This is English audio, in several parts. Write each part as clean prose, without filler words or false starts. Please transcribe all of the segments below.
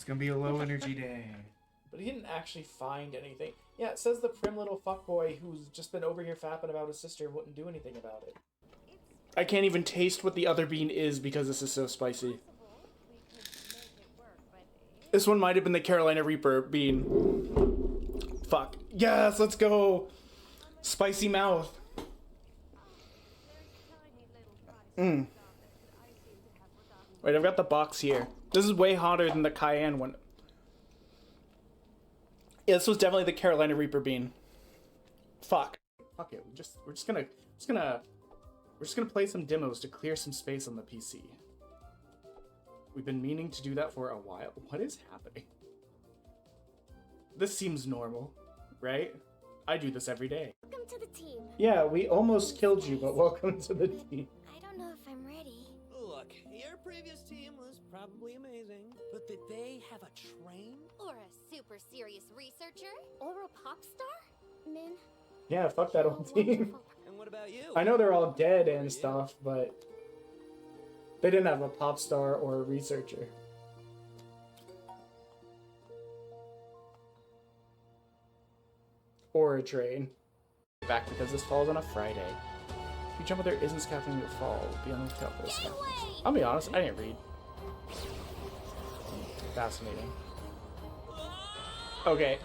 gonna be a low energy day. But he didn't actually find anything. Yeah, it says the prim little fuckboy who's just been over here fapping about his sister wouldn't do anything about it. I can't even taste what the other bean is because this is so spicy. This one might have been the Carolina Reaper bean. Fuck. Yes, let's go. Spicy mouth. Wait, I've got the box here. This is way hotter than the cayenne one. Yeah, this was definitely the Carolina Reaper bean. Fuck. Fuck it. We're just gonna play some demos to clear some space on the PC. We've been meaning to do that for a while. What is happening? This seems normal, right? I do this every day. Welcome to the team. Yeah, we almost killed you, but welcome to the team. I don't know if I'm ready. Look, your previous team was probably amazing, but did they have a train? Or a super serious researcher? Or a pop star? Min? Yeah, fuck that old team. And what about you? I know they're all dead and stuff, but they didn't have a pop star or a researcher. Or a train. Back because this falls on a Friday. If you jump out there isn't scaffolding your fall, be on the lookout for this. I'll be honest, I didn't read. Fascinating. Okay.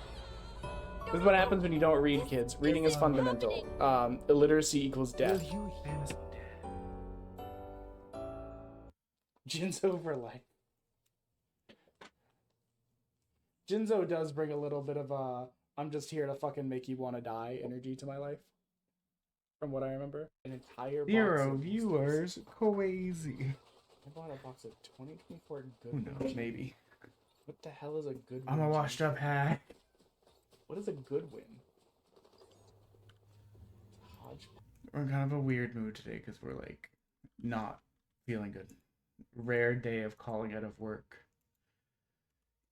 This is what happens when you don't read, kids. Reading is fundamental. Illiteracy equals death. Jinzo for life. Jinzo does bring a little bit of I'm just here to fucking make you want to die energy to my life. From what I remember. An entire box 0 of viewers. Crazy. I bought a box of 2024 good Who knows? ones. Maybe. What the hell is a good I'm win? a washed up hat. What is a good win? Hodge. We're in kind of a weird mood today because we're like not feeling good. Rare day of calling out of work.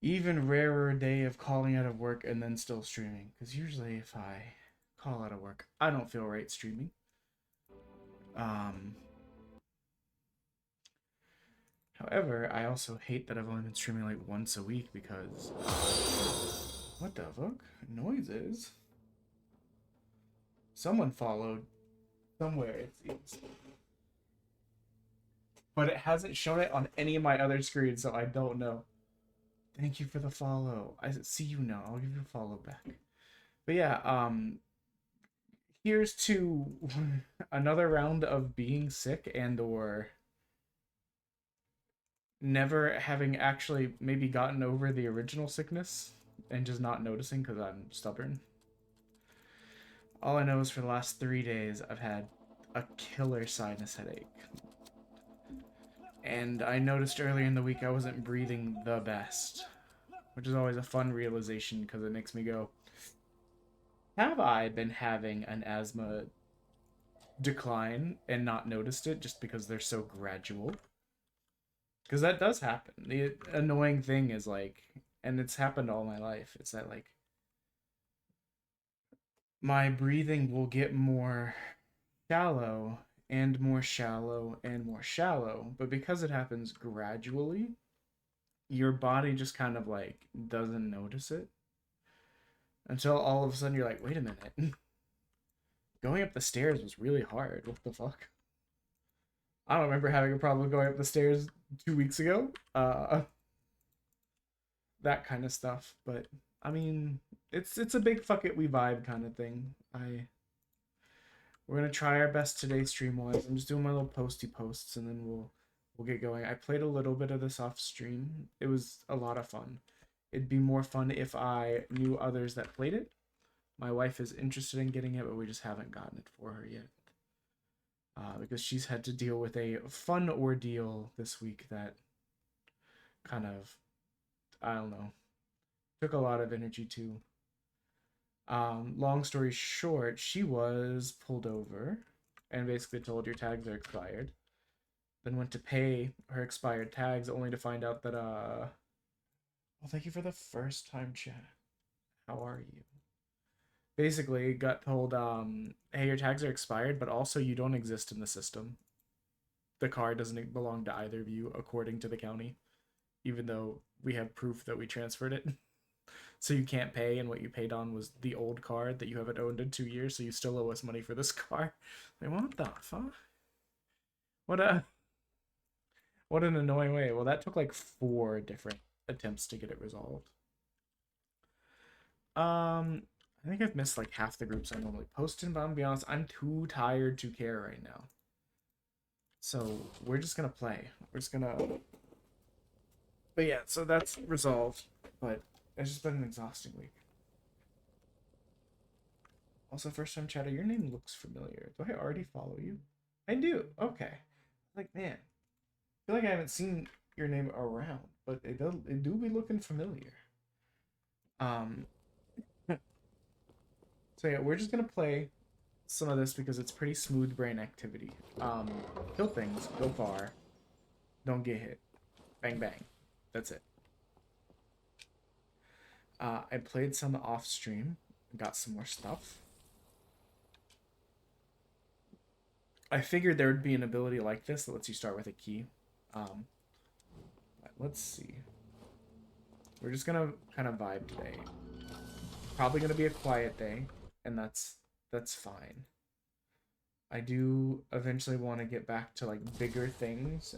Even rarer day of calling out of work and then still streaming. Because usually if I call out of work, I don't feel right streaming. However, I also hate that I've only been streaming like once a week because... What the fuck? Noises? Someone followed somewhere, it seems. But it hasn't shown it on any of my other screens, so I don't know. Thank you for the follow. I see you now. I'll give you a follow back. But yeah, here's to another round of being sick and or never having actually maybe gotten over the original sickness and just not noticing because I'm stubborn. All I know is for the last 3 days I've had a killer sinus headache. And I noticed earlier in the week I wasn't breathing the best, which is always a fun realization because it makes me go, have I been having an asthma decline and not noticed it just because they're so gradual? Because that does happen. The annoying thing is like, and it's happened all my life, it's that like my breathing will get more shallow and more shallow and more shallow, but because it happens gradually, your body just kind of like doesn't notice it until all of a sudden you're like, wait a minute, going up the stairs was really hard. What the fuck? I don't remember having a problem going up the stairs 2 weeks ago. That kind of stuff, but I mean, it's a big fuck it we vibe kind of thing. We're gonna try our best today stream wise. I'm just doing my little posty posts and then we'll get going. I played a little bit of this off stream. It was a lot of fun. It'd be more fun if I knew others that played it. My wife is interested in getting it, but we just haven't gotten it for her yet. Because she's had to deal with a fun ordeal this week that kind of, I don't know, took a lot of energy too. Long story short, she was pulled over and basically told your tags are expired. Then went to pay her expired tags only to find out that, well, thank you for the first time chat. How are you? Basically got told, hey, your tags are expired, but also you don't exist in the system. The car doesn't belong to either of you, according to the county. even though we have proof that we transferred it. So you can't pay, and what you paid on was the old car that you haven't owned in 2 years, so you still owe us money for this car. Like, what the fuck? What an annoying way. Well, that took like 4 different attempts to get it resolved. I think I've missed like half the groups I normally post in, but I'm gonna be honest, I'm too tired to care right now. So we're just gonna play. We're just gonna. But yeah, so that's resolved. But it's just been an exhausting week. Also, first time chatter, your name looks familiar. Do I already follow you? I do. Okay. Like, man, I feel like I haven't seen your name around, but it do be looking familiar. So yeah, we're just gonna play some of this because it's pretty smooth brain activity. Kill things, go far, don't get hit, bang bang, that's it. I played some off stream, got some more stuff. I figured there would be an ability like this that lets you start with a key. Let's see. We're just gonna kind of vibe today. Probably gonna be a quiet day, and that's fine. I do eventually want to get back to like bigger things,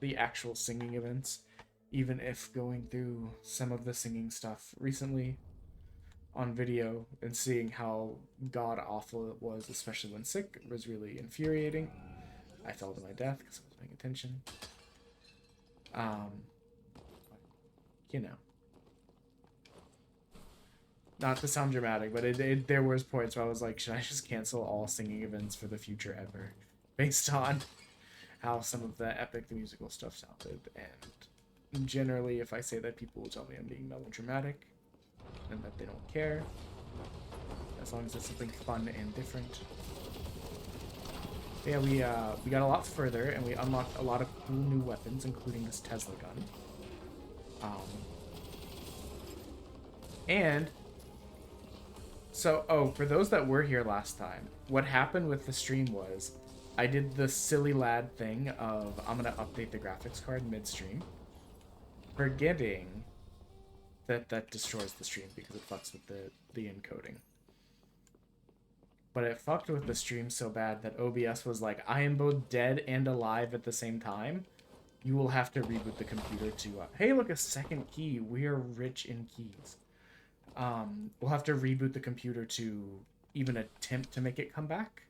the actual singing events, even if going through some of the singing stuff recently on video and seeing how god awful it was, especially when sick, was really infuriating. I fell to my death because I was paying attention. You know, not to sound dramatic, but there was points where I was like, should I just cancel all singing events for the future ever, based on how some of the epic the musical stuff sounded. And generally, if I say that, people will tell me I'm being melodramatic and that they don't care, as long as it's something fun and different. But yeah, we got a lot further, and we unlocked a lot of cool new weapons, including this Tesla gun. And so, oh, for those that were here last time, what happened with the stream was I did the silly lad thing of I'm gonna update the graphics card midstream, forgetting that destroys the stream because it fucks with the encoding. But it fucked with the stream so bad that OBS was like, I am both dead and alive at the same time. You will have to reboot the computer to, hey, look, a second key. We are rich in keys. We'll have to reboot the computer to even attempt to make it come back.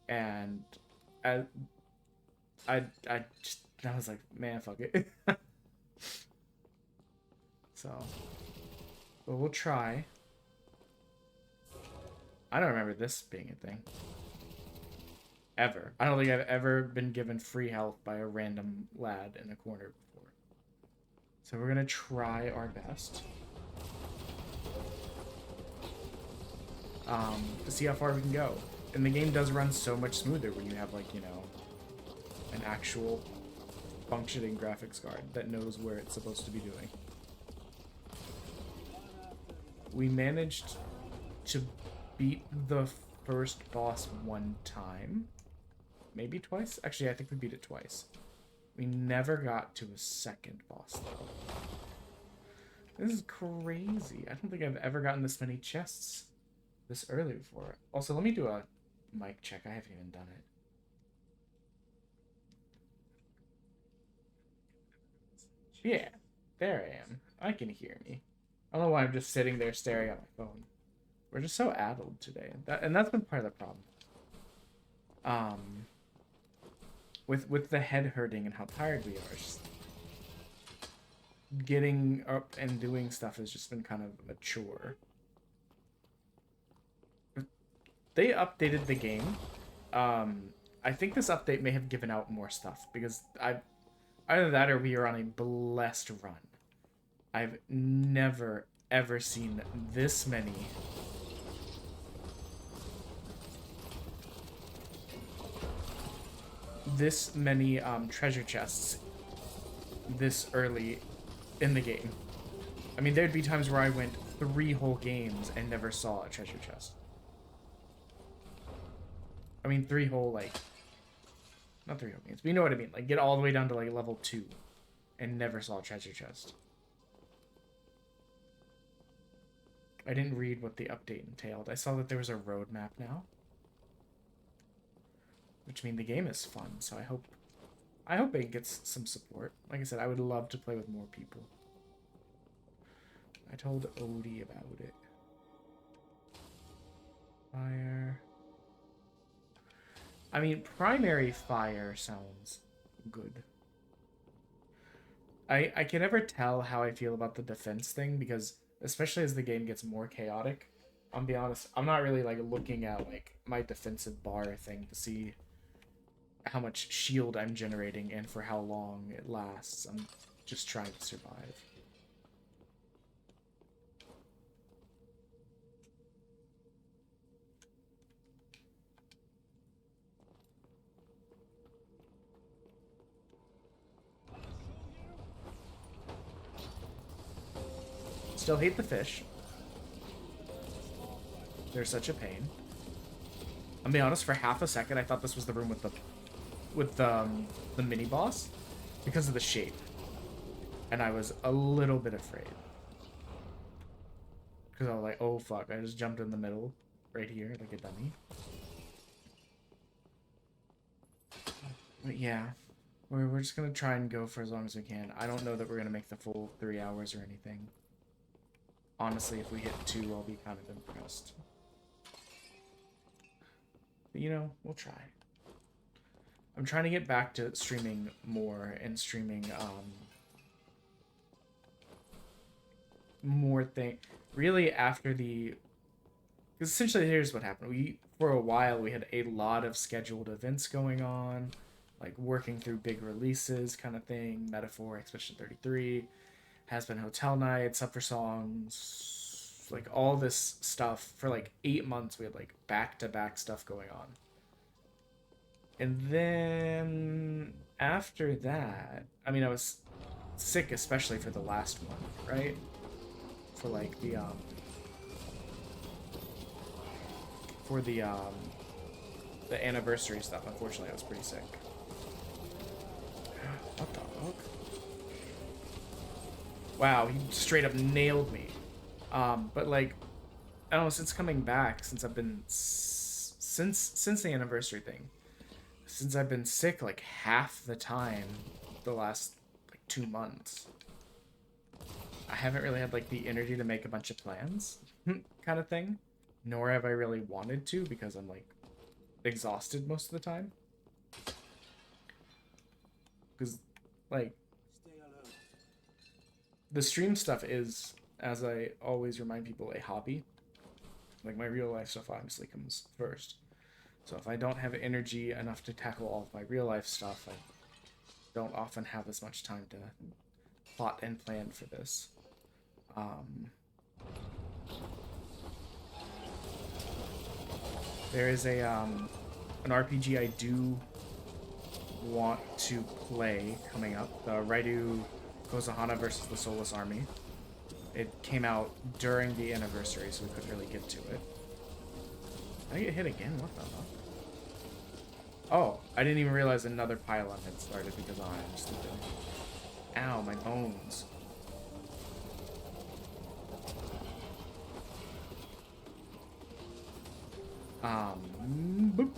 And I was like, man, fuck it. So, but we'll try. I don't remember this being a thing. Ever. I don't think I've ever been given free health by a random lad in a corner before. So we're gonna try our best. To see how far we can go. And the game does run so much smoother when you have, like, you know, an actual functioning graphics card that knows where it's supposed to be doing. We managed to beat the first boss one time. Maybe twice? Actually, I think we beat it twice. We never got to a second boss, though. This is crazy. I don't think I've ever gotten this many chests this early before. Also, let me do a mic check. I haven't even done it. Yeah, there I am. I can hear me. I don't know why I'm just sitting there staring at my phone. We're just so addled today. And that's been part of the problem. With the head hurting and how tired we are, just getting up and doing stuff has just been kind of a chore. They updated the game. I think this update may have given out more stuff because either that or we are on a blessed run. I've never ever seen this many treasure chests this early in the game. I mean, there'd be times where I went 3 whole games and never saw a treasure chest. I mean, 3 whole, like, not 3 whole games, but you know what I mean. Like, get all the way down to, like, level 2 and never saw a treasure chest. I didn't read what the update entailed. I saw that there was a roadmap now, which means the game is fun. So I hope it gets some support. Like I said, I would love to play with more people. I told Odie about it. Fire. I mean, primary fire sounds good. I can never tell how I feel about the defense thing because especially as the game gets more chaotic, I'll be honest, I'm not really like looking at like my defensive bar thing to see how much shield I'm generating and for how long it lasts. I'm just trying to survive. Still hate the fish. They're such a pain. I'll be honest, for half a second I thought this was the room with the mini boss because of the shape. And I was a little bit afraid. Because I was like, oh fuck, I just jumped in the middle right here like a dummy. But yeah, we're just gonna try and go for as long as we can. I don't know that we're gonna make the full 3 hours or anything. Honestly, if we hit 2, I'll be kind of impressed. But, you know, we'll try. I'm trying to get back to streaming more and streaming more thing. Really, after the, because essentially here's what happened. For a while we had a lot of scheduled events going on, like working through big releases kind of thing. Metaphor Expedition 33. Has Been Hotel Night, Up for Songs, like all this stuff. For like 8 months, we had like back-to-back stuff going on. And then after that, I mean, I was sick, especially for the last one, right? For like the, the anniversary stuff. Unfortunately, I was pretty sick. What the fuck? Wow, he straight up nailed me. But like, I don't know, since coming back, since I've been since the anniversary thing, since I've been sick like half the time the last like 2 months, I haven't really had like the energy to make a bunch of plans kind of thing, nor have I really wanted to because I'm like exhausted most of the time. Because like the stream stuff is, as I always remind people, a hobby. Like my real life stuff obviously comes first. So if I don't have energy enough to tackle all of my real life stuff, I don't often have as much time to plot and plan for this. There is a an RPG I do want to play coming up, the Raidu Kozuhana versus the Soulless Army. It came out during the anniversary, so we couldn't really get to it. Did I get hit again? What the fuck? Oh, I didn't even realize another pylon had started because I'm stupid. Ow, my bones. Boop.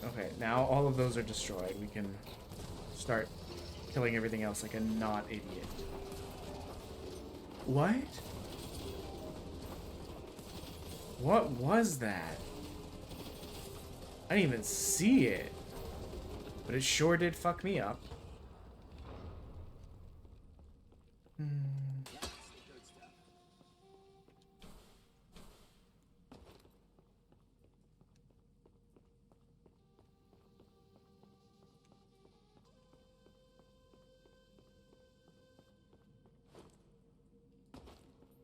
Okay, now all of those are destroyed. We can start killing everything else like a not idiot. What? What was that? I didn't even see it. But it sure did fuck me up.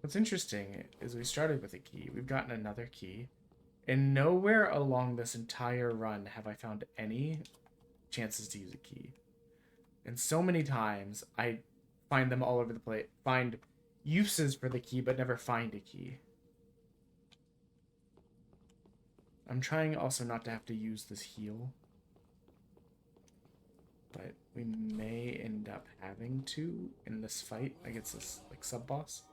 What's interesting is we started with a key. We've gotten another key. And nowhere along this entire run have I found any chances to use a key. And so many times I find them all over the place. Find uses for the key, but never find a key. I'm trying also not to have to use this heal. but we may end up having to in this fight against this like sub boss.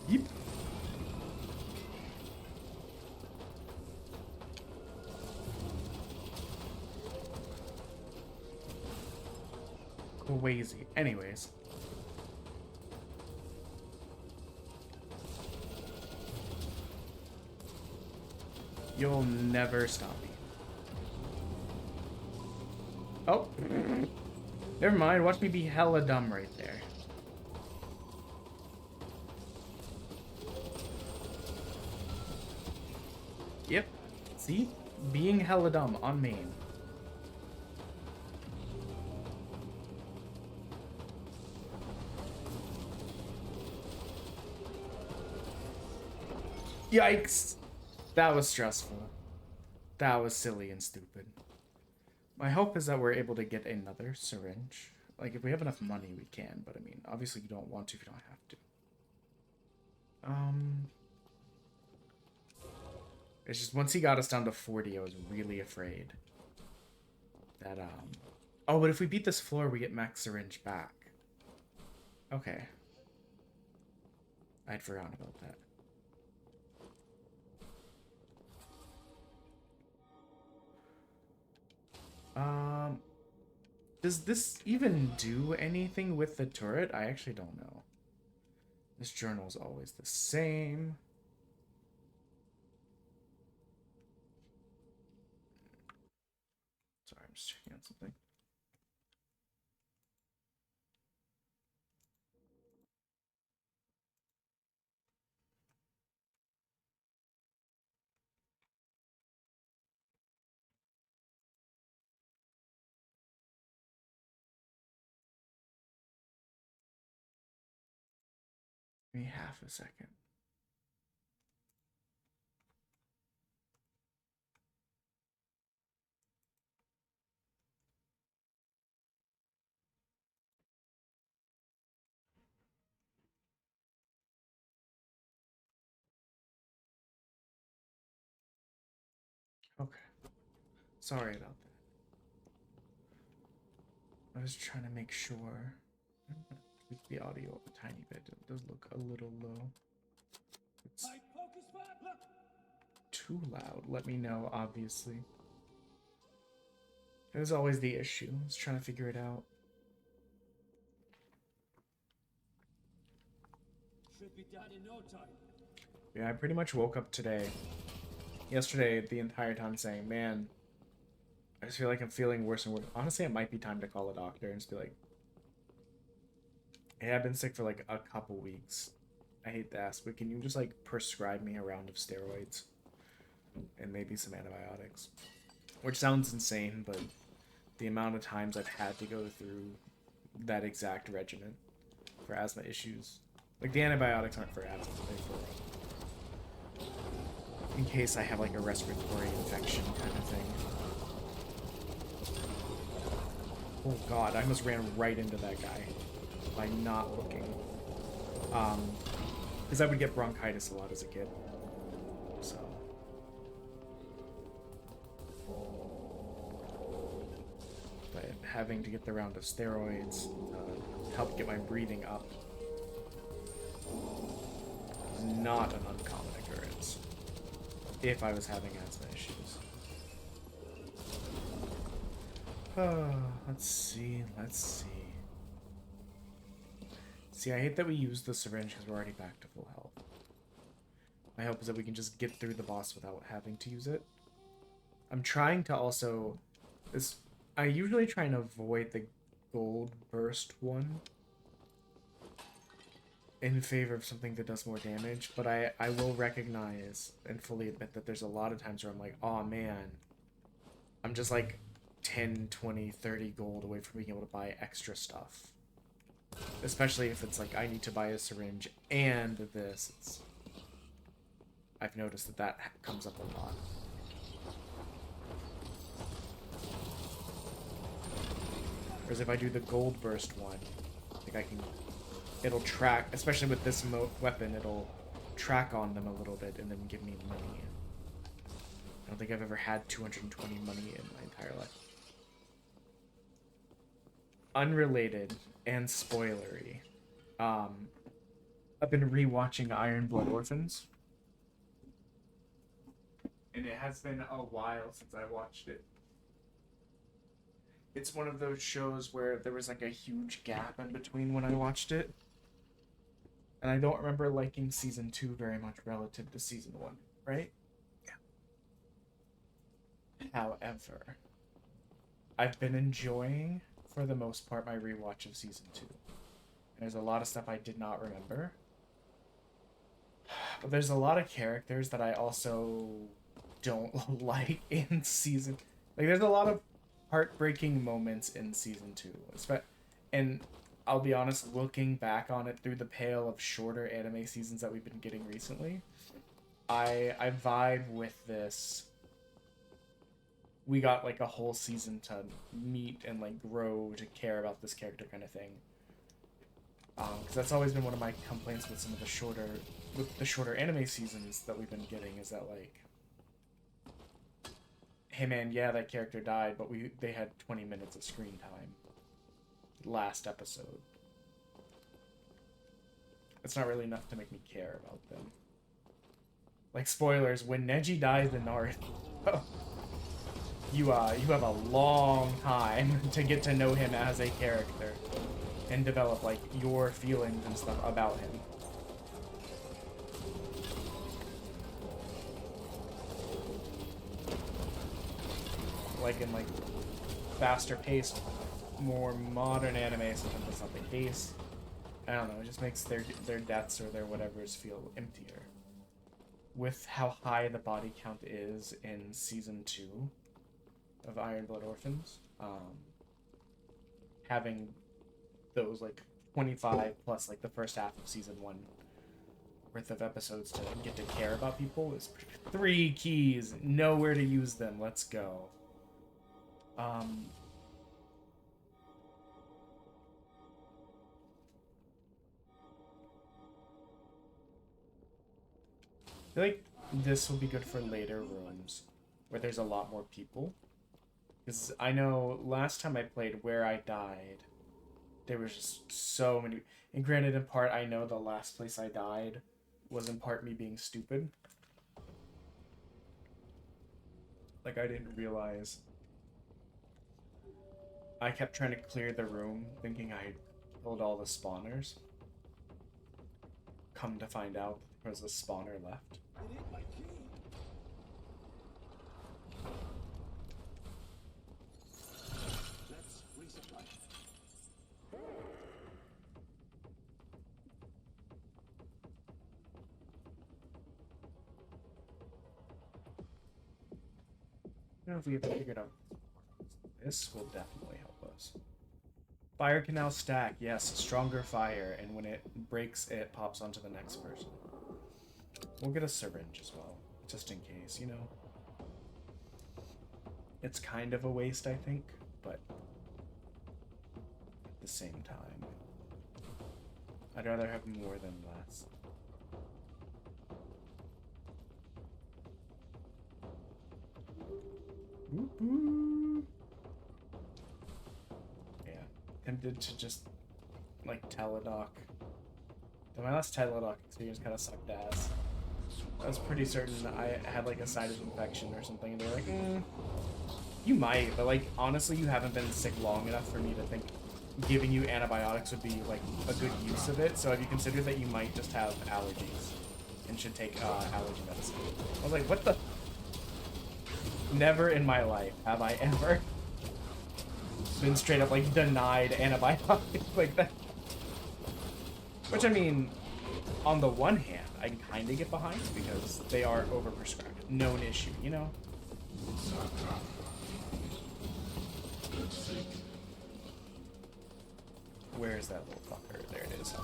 Yep. Crazy. Anyways. You'll never stop me. Oh. Never mind. Watch me be hella dumb right there. Yep. See? Being hella dumb on main. Yikes! That was stressful. That was silly and stupid. My hope is that we're able to get another syringe. Like, if we have enough money, we can. But, I mean, obviously you don't want to if you don't have to. It's just, once he got us down to 40, I was really afraid that, Oh, but if we beat this floor, we get max syringe back. Okay. I'd forgotten about that. Does this even do anything with the turret? I actually don't know. This journal is always the same. Sorry, I'm just checking out something. Give me half a second. Okay. Sorry about that. I was trying to make sure. Tweak the audio a tiny bit. It does look a little low. It's too loud. Let me know, obviously. That is always the issue. I was trying to figure it out. Should be done in no time. Yeah, I pretty much woke up yesterday, the entire time saying, man, I just feel like I'm feeling worse and worse. Honestly, it might be time to call a doctor and just be like, hey, I've been sick for like a couple weeks. I hate to ask, but can you just like prescribe me a round of steroids and maybe some antibiotics? Which sounds insane, but the amount of times I've had to go through that exact regimen for asthma issues. Like, the antibiotics aren't for asthma, they're for in case I have like a respiratory infection kind of thing. Oh god, I almost ran right into that guy by not looking. Because I would get bronchitis a lot as a kid. So. But having to get the round of steroids helped get my breathing up was not an uncommon occurrence if I was having asthma issues. Let's see. See, I hate that we use the syringe because we're already back to full health. My hope is that we can just get through the boss without having to use it. I'm trying to also... I usually try and avoid the gold burst one in favor of something that does more damage, but I will recognize and fully admit that there's a lot of times where I'm like, oh man, I'm just like 10, 20, 30 gold away from being able to buy extra stuff. Especially if it's like I need to buy a syringe and this. I've noticed that comes up a lot. Whereas if I do the gold burst one, like I can, it'll track, especially with this weapon, it'll track on them a little bit and then give me money. I don't think I've ever had 220 money in my entire life. Unrelated and spoilery. I've been rewatching Iron Blood Orphans. And it has been a while since I watched it. It's one of those shows where there was like a huge gap in between when I watched it. And I don't remember liking season 2 very much relative to season 1, right? Yeah. However, I've been enjoying, for the most part, my rewatch of season 2. There's a lot of stuff I did not remember. But there's a lot of characters that I also don't like in season. Like, there's a lot of heartbreaking moments in season 2. And I'll be honest, looking back on it through the pale of shorter anime seasons that we've been getting recently, I vibe with this. We got like a whole season to meet and like grow to care about this character kind of thing. Because that's always been one of my complaints with some of the shorter anime seasons that we've been getting, is that like, hey man, yeah, that character died, but they had 20 minutes of screen time last episode. It's not really enough to make me care about them. Like, spoilers, when Neji dies in Naruto, you have a long time to get to know him as a character and develop like your feelings and stuff about him. Like in like faster paced, more modern anime, sometimes that's not the case. I don't know, it just makes their deaths or their whatevers feel emptier. With how high the body count is in season 2 of Iron Blood Orphans, having those like 25 plus like the first half of season 1 worth of episodes to get to care about people is 3 keys, know where to use them, let's go. I feel like this will be good for later rooms where there's a lot more people. Because I know last time I played where I died, there was just so many. And granted, in part, I know the last place I died was in part me being stupid. Like, I didn't realize. I kept trying to clear the room, thinking I killed all the spawners. Come to find out, there was a spawner left. I don't know if we have figured out. This will definitely help us. Fire can now stack. Yes, stronger fire, and when it breaks, it pops onto the next person. We'll get a syringe as well, just in case, you know. It's kind of a waste, I think, but at the same time, I'd rather have more than less. Whoop-whoop. Yeah, tempted to just like teledoc. My last teledoc experience kind of sucked ass. I was pretty certain I had like a sinus infection or something, and they're like, you might, but like honestly, you haven't been sick long enough for me to think giving you antibiotics would be like a good use of it. So have you considered that you might just have allergies and should take allergy medicine? I was like, what the? Never in my life have I ever been straight up like denied antibiotics like that. Which I mean, on the one hand, I can kind of get behind because they are overprescribed. Known issue, you know? Where is that little fucker? There it is.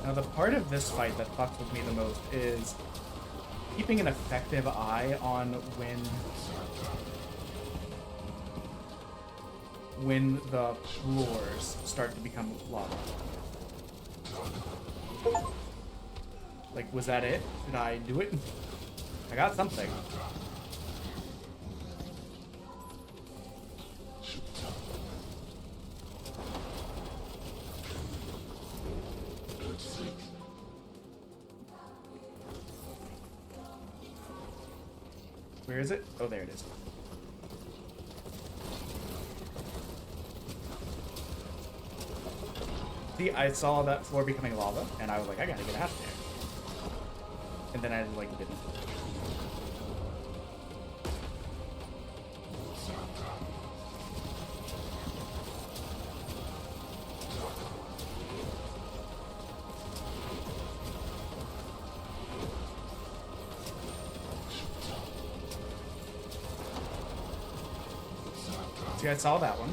Now the part of this fight that fucks with me the most is keeping an effective eye on when the floors start to become lava. Like, was that it? Did I do it? I got something. Where is it? Oh, there it is. See, I saw that floor becoming lava, and I was like, I gotta get out of there. And then I, like, didn't. See, I saw that one.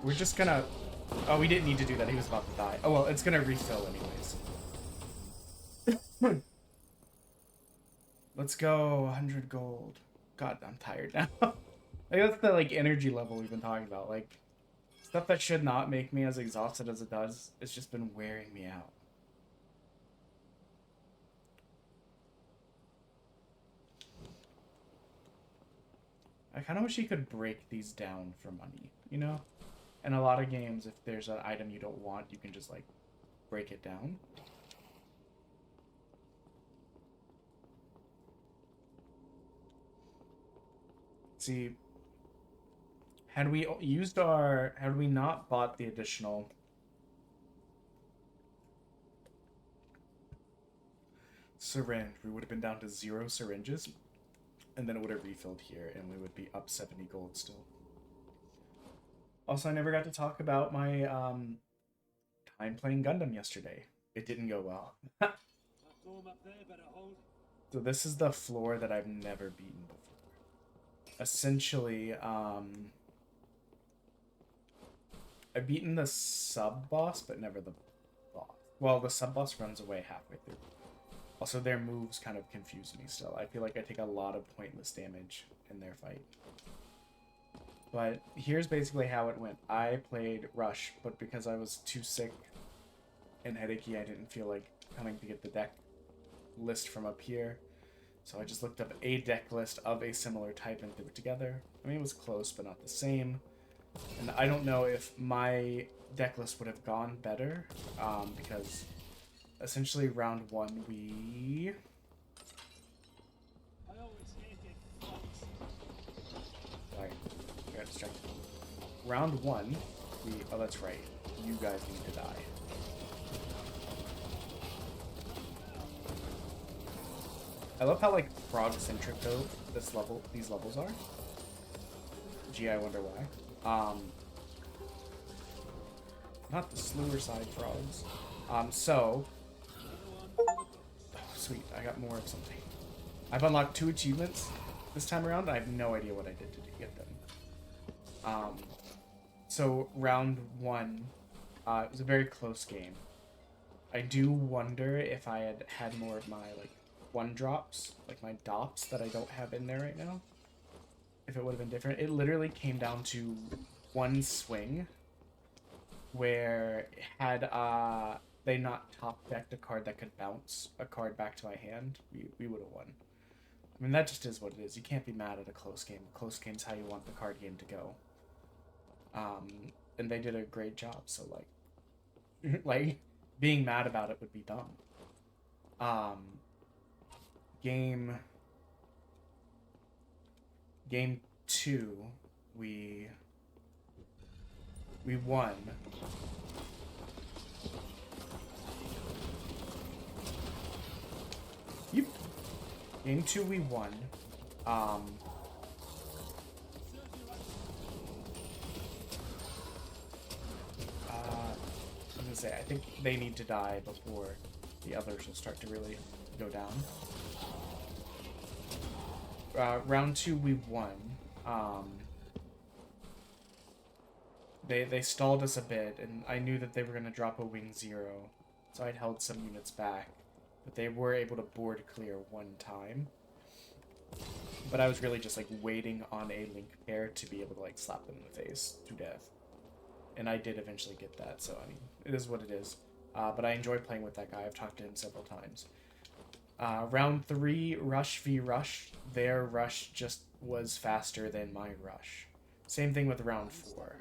We're just gonna... Oh, we didn't need to do that. He was about to die. Oh, well, it's gonna refill anyways. Let's go. 100 gold. God, I'm tired now. Like, that's the, like, energy level we've been talking about. Like, stuff that should not make me as exhausted as it does. It's just been wearing me out. I kind of wish you could break these down for money, you know? In a lot of games, if there's an item you don't want, you can just, like, break it down. See, had we not bought the additional syringe, we would have been down to 0 syringes, and then it would have refilled here, and we would be up 70 gold still. Also, I never got to talk about my time playing Gundam yesterday. It didn't go well. So this is the floor that I've never beaten before. Essentially, I've beaten the sub-boss, but never the boss. Well, the sub-boss runs away halfway through. Also, their moves kind of confuse me still. I feel like I take a lot of pointless damage in their fight. But here's basically how it went. I played Rush, but because I was too sick and headachy, I didn't feel like coming to get the deck list from up here. So I just looked up a deck list of a similar type and threw it together. I mean, it was close, but not the same. And I don't know if my deck list would have gone better, because essentially round 1 we... Sorry, I got distracted. Round 1, we... Oh, that's right. You guys need to die. I love how, like, frog-centric, though, these levels are. Gee, I wonder why. Not the slewer side frogs. So... Oh, sweet, I got more of something. I've unlocked 2 achievements this time around. I have no idea what I did to get them. So round 1, it was a very close game. I do wonder if I had had more of my, like, 1-drops, like my dops that I don't have in there right now, if it would have been different. It literally came down to 1 swing where had they not top-decked a card that could bounce a card back to my hand, we would have won. I mean, that just is what it is. You can't be mad at a close game. A close game's how you want the card game to go. And they did a great job, so, like, like, being mad about it would be dumb. Game 2, we won. Yep. Game 2 we won. I'm gonna say, I think they need to die before the others will start to really go down. Round 2 we won. They stalled us a bit, and I knew that they were going to drop a wing 0, so I'd held some units back. But they were able to board clear one time. But I was really just, like, waiting on a link pair to be able to, like, slap them in the face to death. And I did eventually get that, so, I mean, it is what it is. But I enjoy playing with that guy. I've talked to him several times. Round 3, Rush v Rush. Their Rush just was faster than my Rush. Same thing with round 4.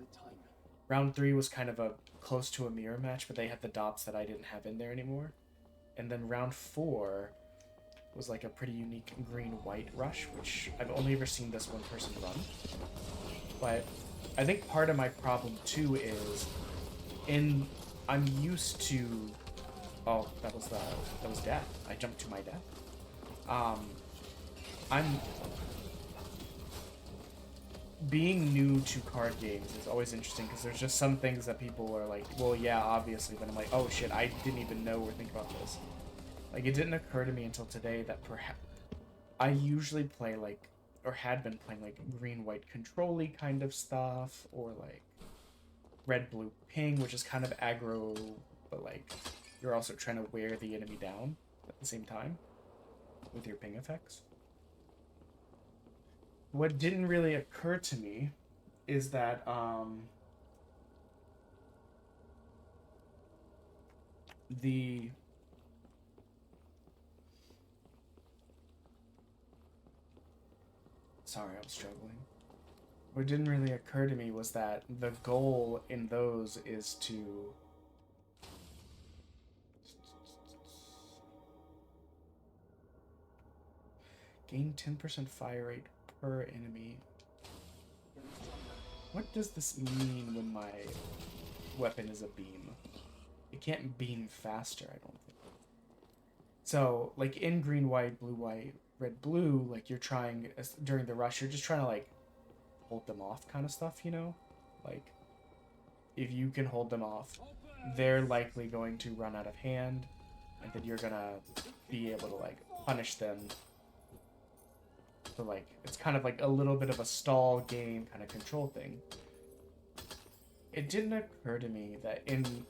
Round 3 was kind of a close to a mirror match, but they had the dots that I didn't have in there anymore. And then round 4 was like a pretty unique green-white rush, which I've only ever seen this one person run. But I think part of my problem too is I'm used to... Oh, that was death. I jumped to my death. I'm being new to card games is always interesting because there's just some things that people are like, well, yeah, obviously, but I'm like, oh shit, I didn't even know or think about this. Like, it didn't occur to me until today that perhaps I usually play like, or had been playing like green-white control-y kind of stuff, or like red-blue ping, which is kind of aggro, but like you're also trying to wear the enemy down at the same time with your ping effects. What didn't really occur to me is that sorry, I was struggling. What didn't really occur to me was that the goal in those is to gain 10% fire rate per enemy. What does this mean when my weapon is a beam? It can't beam faster, I don't think. So, like in green, white, blue, white, red, blue, like you're trying, during the rush, you're just trying to like hold them off kind of stuff, you know? Like, if you can hold them off, they're likely going to run out of hand, and then you're gonna be able to like punish them. So like, it's kind of like a little bit of a stall game kind of control thing. It didn't occur to me that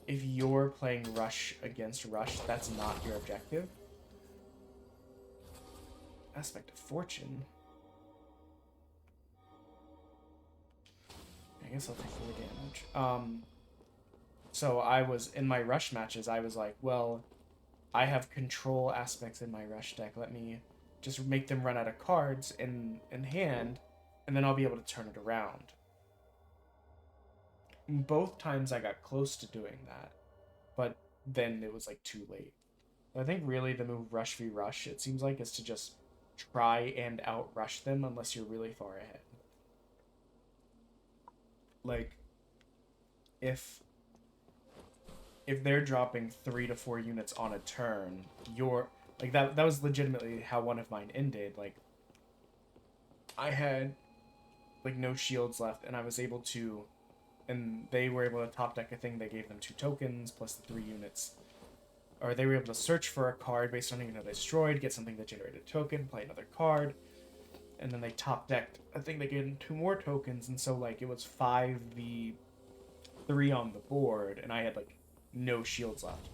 if you're playing rush against rush, that's not your objective. Aspect of fortune. I guess I'll take 4 damage. So I was, in my rush matches, I was like, well, I have control aspects in my rush deck. Let me just make them run out of cards in hand, and then I'll be able to turn it around. Both times I got close to doing that, but then it was like too late. I think really the move Rush v Rush, it seems like, is to just try and out-rush them unless you're really far ahead. Like, if they're dropping 3 to 4 units on a turn, you're... Like, that was legitimately how one of mine ended. Like, I had, like, no shields left, and I was able to... And they were able to top deck a thing. They gave them 2 tokens, plus the 3 units. Or they were able to search for a card based on something that they destroyed, get something that generated a token, play another card. And then they top decked a thing that gave them 2 more tokens, and so, like, it was 5v3 on the board, and I had, like, no shields left.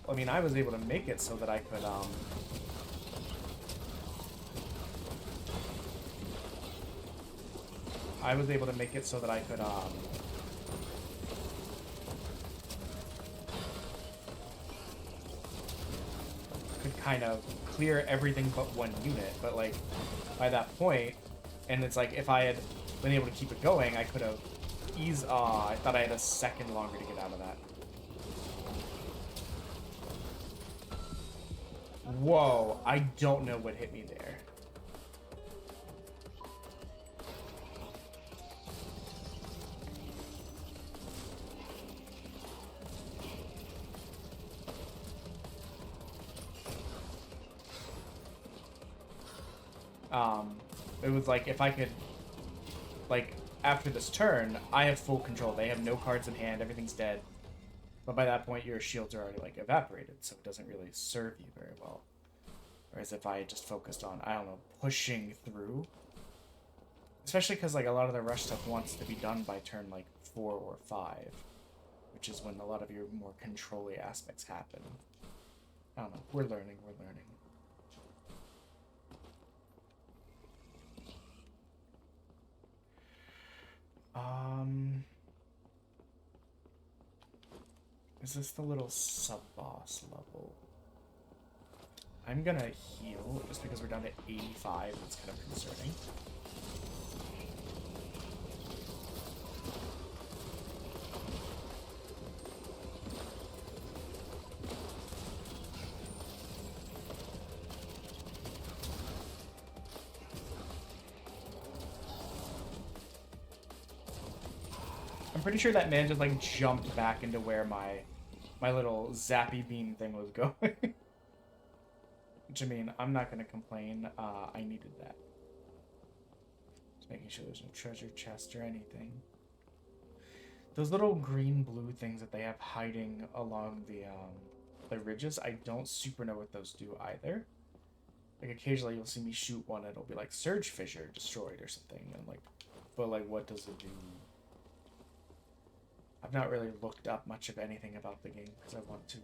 I mean, I was able to make it so that I could, could kind of clear everything but 1 unit, but, like, by that point, and it's like, if I had been able to keep it going, I could have I thought I had a second longer to get out of that. Whoa, I don't know what hit me there. It was like, if I could, like, after this turn, I have full control. They have no cards in hand, everything's dead. But by that point, your shields are already, like, evaporated, so it doesn't really serve you very well. Whereas if I just focused on, I don't know, pushing through. Especially because, like, a lot of the rush stuff wants to be done by turn, like, 4 or 5, which is when a lot of your more control-y aspects happen. I don't know. We're learning. We're learning. Is this the little sub-boss level? I'm gonna heal just because we're down to 85. It's kind of concerning. I'm pretty sure that man just like jumped back into where my little zappy beam thing was going. Which I mean, I'm not gonna complain. I needed that. Just making sure there's no treasure chest or anything. Those little green-blue things that they have hiding along the ridges, I don't super know what those do either. Like occasionally you'll see me shoot one and it'll be like surge fissure destroyed or something, and like, but like what does it do? I've not really looked up much of anything about the game because I want to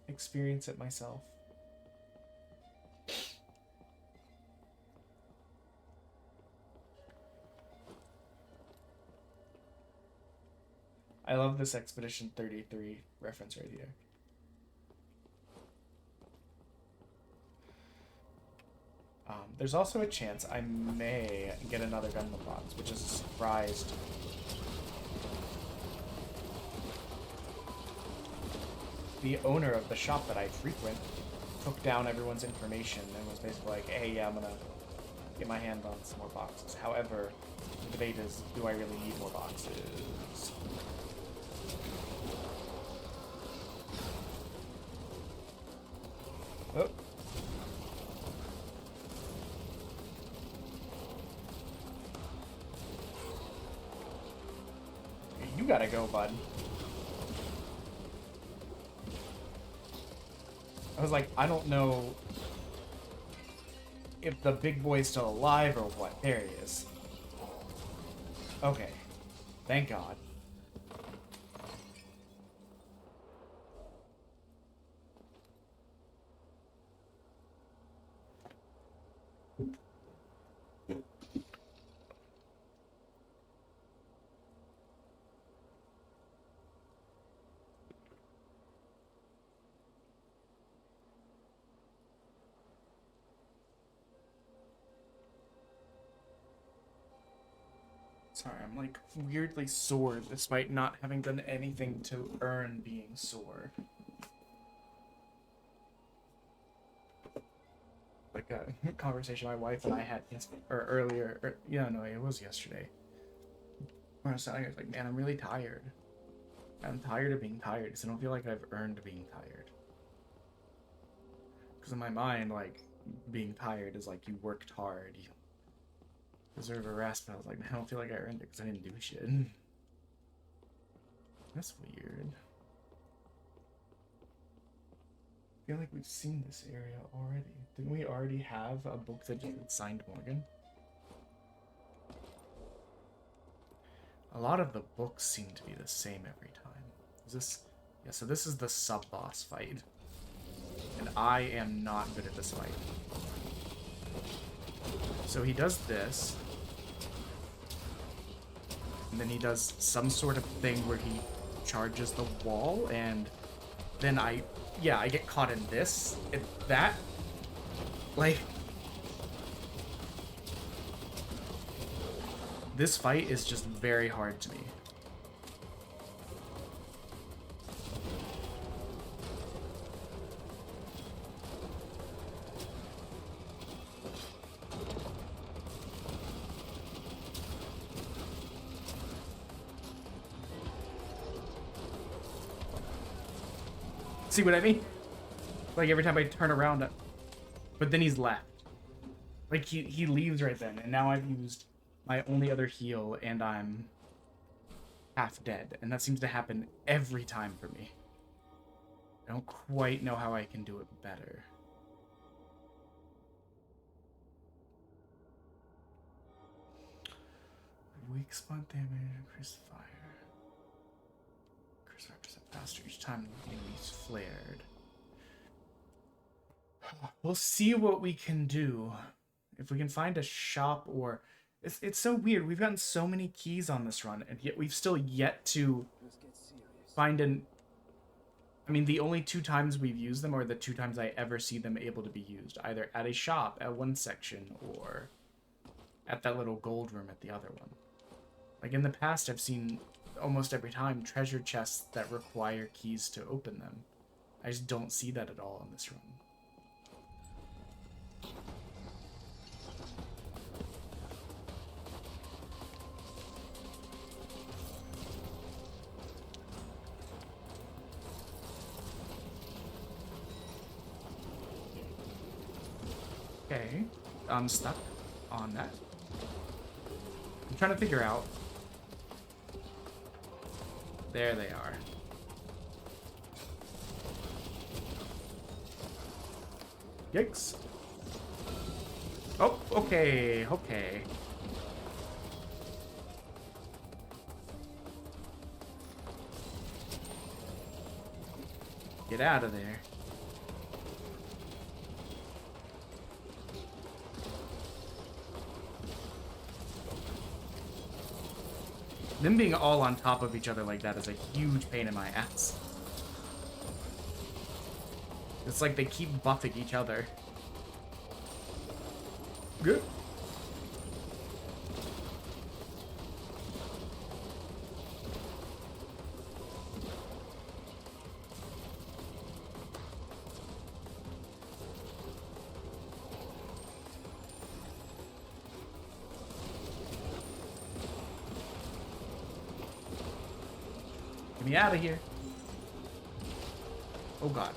experience it myself. I love this Expedition 33 reference right here. There's also a chance I may get another Gundam box, which is a surprise. The owner of the shop that I frequent took down everyone's information and was basically like, hey, yeah, I'm gonna get my hand on some more boxes. However, the debate is, do I really need more boxes? Oh. You gotta go, bud. I was like, I don't know if the big boy's still alive or what. There he is. Okay. Thank God. Sorry, I'm like weirdly sore despite not having done anything to earn being sore. Like a conversation my wife and I had earlier, yeah, no, it was yesterday. Where I was telling her, like, man, I'm really tired. I'm tired of being tired because I don't feel like I've earned being tired. Because in my mind, like, being tired is like you worked hard, you deserve a rest, but I was like, man, I don't feel like I earned it because I didn't do shit. That's weird. I feel like we've seen this area already. Didn't we already have a book that just signed Morgan? A lot of the books seem to be the same every time. Is this... Yeah, so this is the sub-boss fight. And I am not good at this fight. So he does this. And then he does some sort of thing where he charges the wall, and then I get caught in this. That, like, this fight is just very hard to me. See what I mean? Like every time I turn around, but then he's left. Like he leaves right then, and now I've used my only other heal, and I'm half dead, and that seems to happen every time for me. I don't quite know how I can do it better. Weak spot damage, increased fire. 5% faster each time the enemy's flared. We'll see what we can do. If we can find a shop or... It's so weird. We've gotten so many keys on this run, and yet we've still yet to find an... I mean, the only 2 times we've used them are the 2 times I ever see them able to be used. Either at a shop at one section or at that little gold room at the other one. Like, in the past, I've seen almost every time treasure chests that require keys to open them. I just don't see that at all in this run. Okay, I'm stuck on that. I'm trying to figure out. There they are. Yikes. Oh, okay, okay. Get out of there. Them being all on top of each other like that is a huge pain in my ass. It's like they keep buffing each other. Good. Get me out of here. Oh god.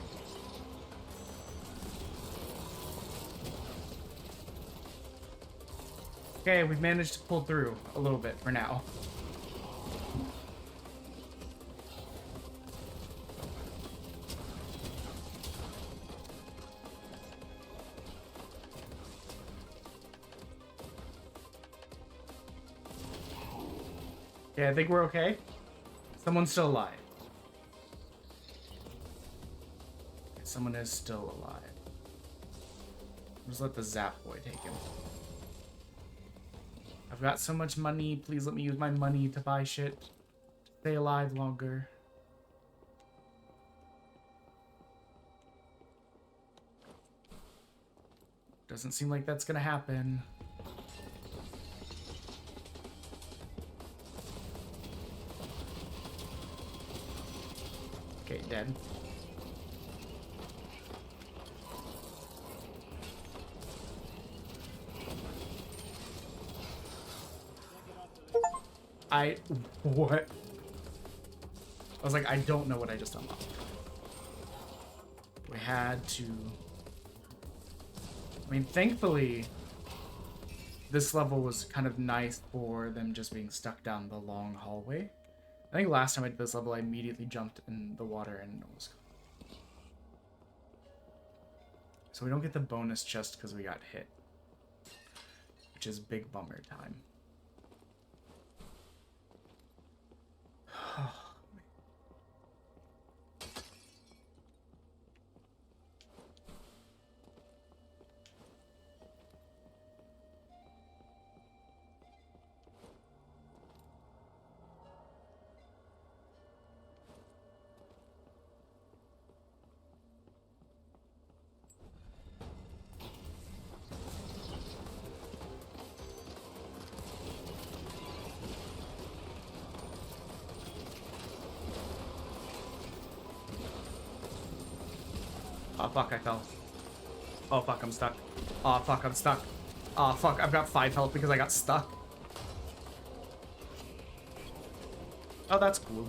Okay, we've managed to pull through a little bit for now. Yeah, I think we're okay. Someone's still alive. Someone is still alive. Just let the Zap Boy take him. I've got so much money. Please let me use my money to buy shit. Stay alive longer. Doesn't seem like that's gonna happen. Okay, dead. What? I was like, I don't know what I just unlocked. We had to... I mean, thankfully, this level was kind of nice for them just being stuck down the long hallway. I think last time I did this level, I immediately jumped in the water and almost... So we don't get the bonus chest because we got hit. Which is big bummer time. Oh fuck, I fell. Oh fuck, I'm stuck. Oh fuck, I'm stuck. Oh fuck, I've got 5 health because I got stuck. Oh, that's cool.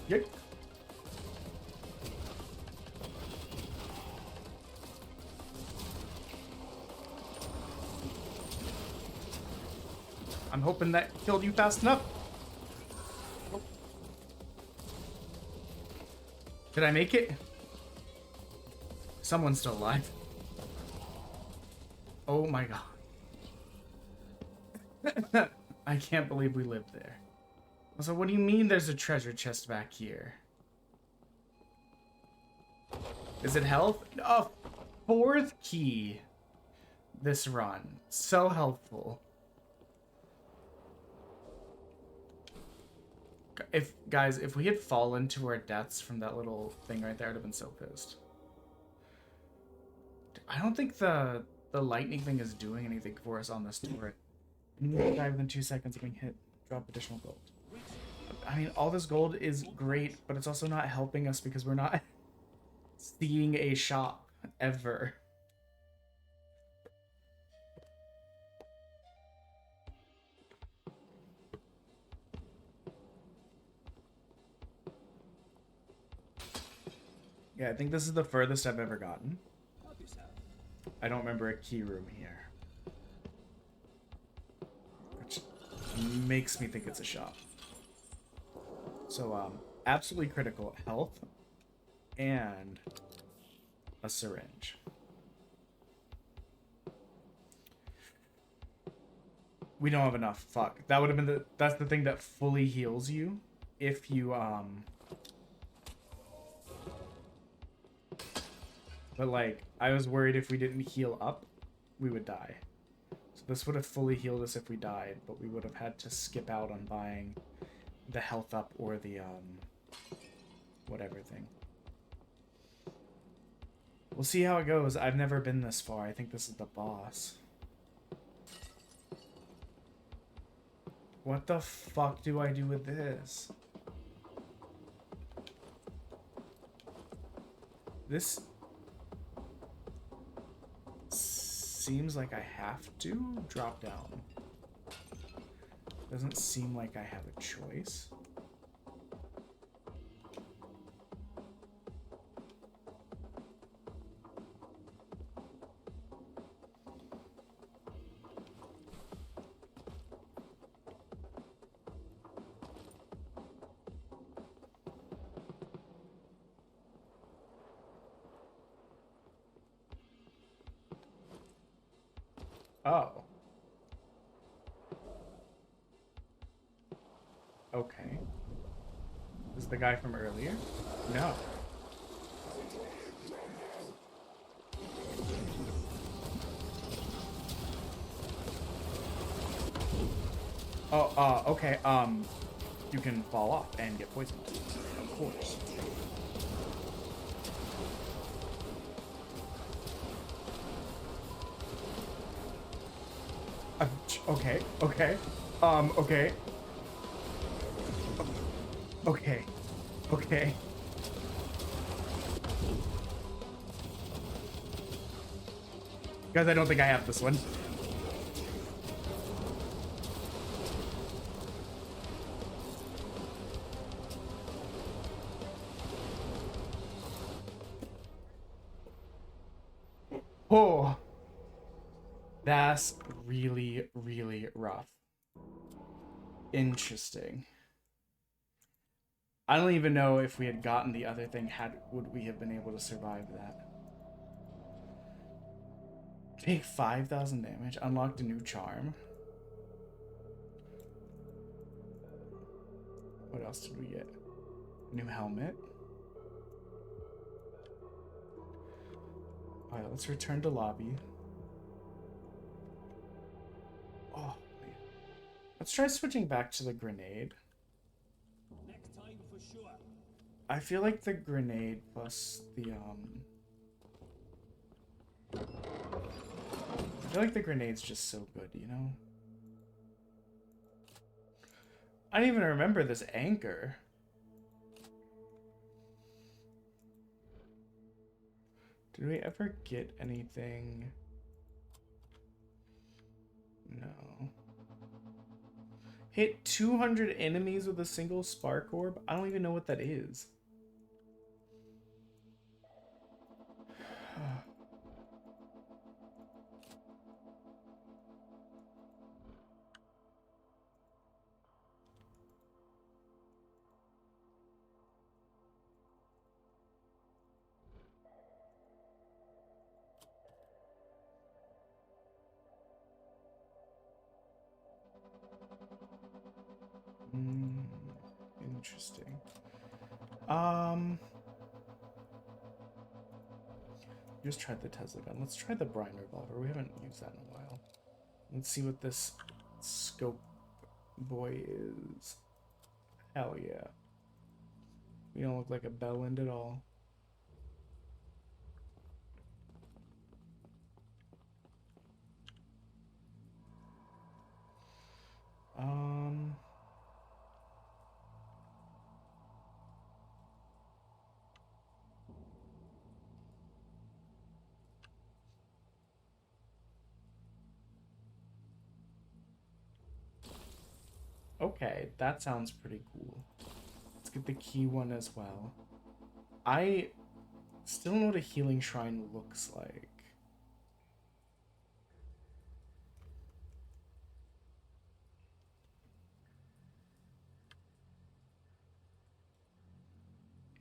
Yep. I'm hoping that killed you fast enough. Did I make it? Someone's still alive. Oh my god. I can't believe we lived there. So what do you mean there's a treasure chest back here? Is it health? Oh, fourth key this run. So helpful. If we had fallen to our deaths from that little thing right there, I'd have been so pissed. I don't think the lightning thing is doing anything for us on this turret. You need to die within 2 seconds of being hit. Drop additional gold. I mean, all this gold is great, but it's also not helping us because we're not seeing a shop ever. Yeah, I think this is the furthest I've ever gotten. I don't remember a key room here. Which makes me think it's a shop. So, absolutely critical health and a syringe. We don't have enough. Fuck. That would have been that's the thing that fully heals you if you, But, like, I was worried if we didn't heal up, we would die. So this would have fully healed us if we died, but we would have had to skip out on buying the health up or the, whatever thing. We'll see how it goes. I've never been this far. I think this is the boss. What the fuck do I do with this? This seems like I have to drop down. Doesn't seem like I have a choice. Oh. Okay. This is the guy from earlier? No. Oh, okay, you can fall off and get poisoned. Of course. Okay, okay. Okay. Okay. Okay. Guys, I don't think I have this one. Oh. That's really, really rough. Interesting. I don't even know if we had gotten the other thing, would we have been able to survive that? Take 5,000 damage. Unlocked a new charm. What else did we get? New helmet. Alright, let's return to lobby. Oh, man. Let's try switching back to the grenade. Next time for sure. I feel like the grenade plus the, I feel like the grenade's just so good, you know? I don't even remember this anchor. Did we ever get anything? No. Hit 200 enemies with a single spark orb? I don't even know what that is. Interesting. Just tried the Tesla gun. Let's try the brine revolver. We haven't used that in a while. Let's see what this scope boy is. Hell yeah. We don't look like a bell end at all. Okay, that sounds pretty cool. Let's get the key one as well. I still don't know what a healing shrine looks like.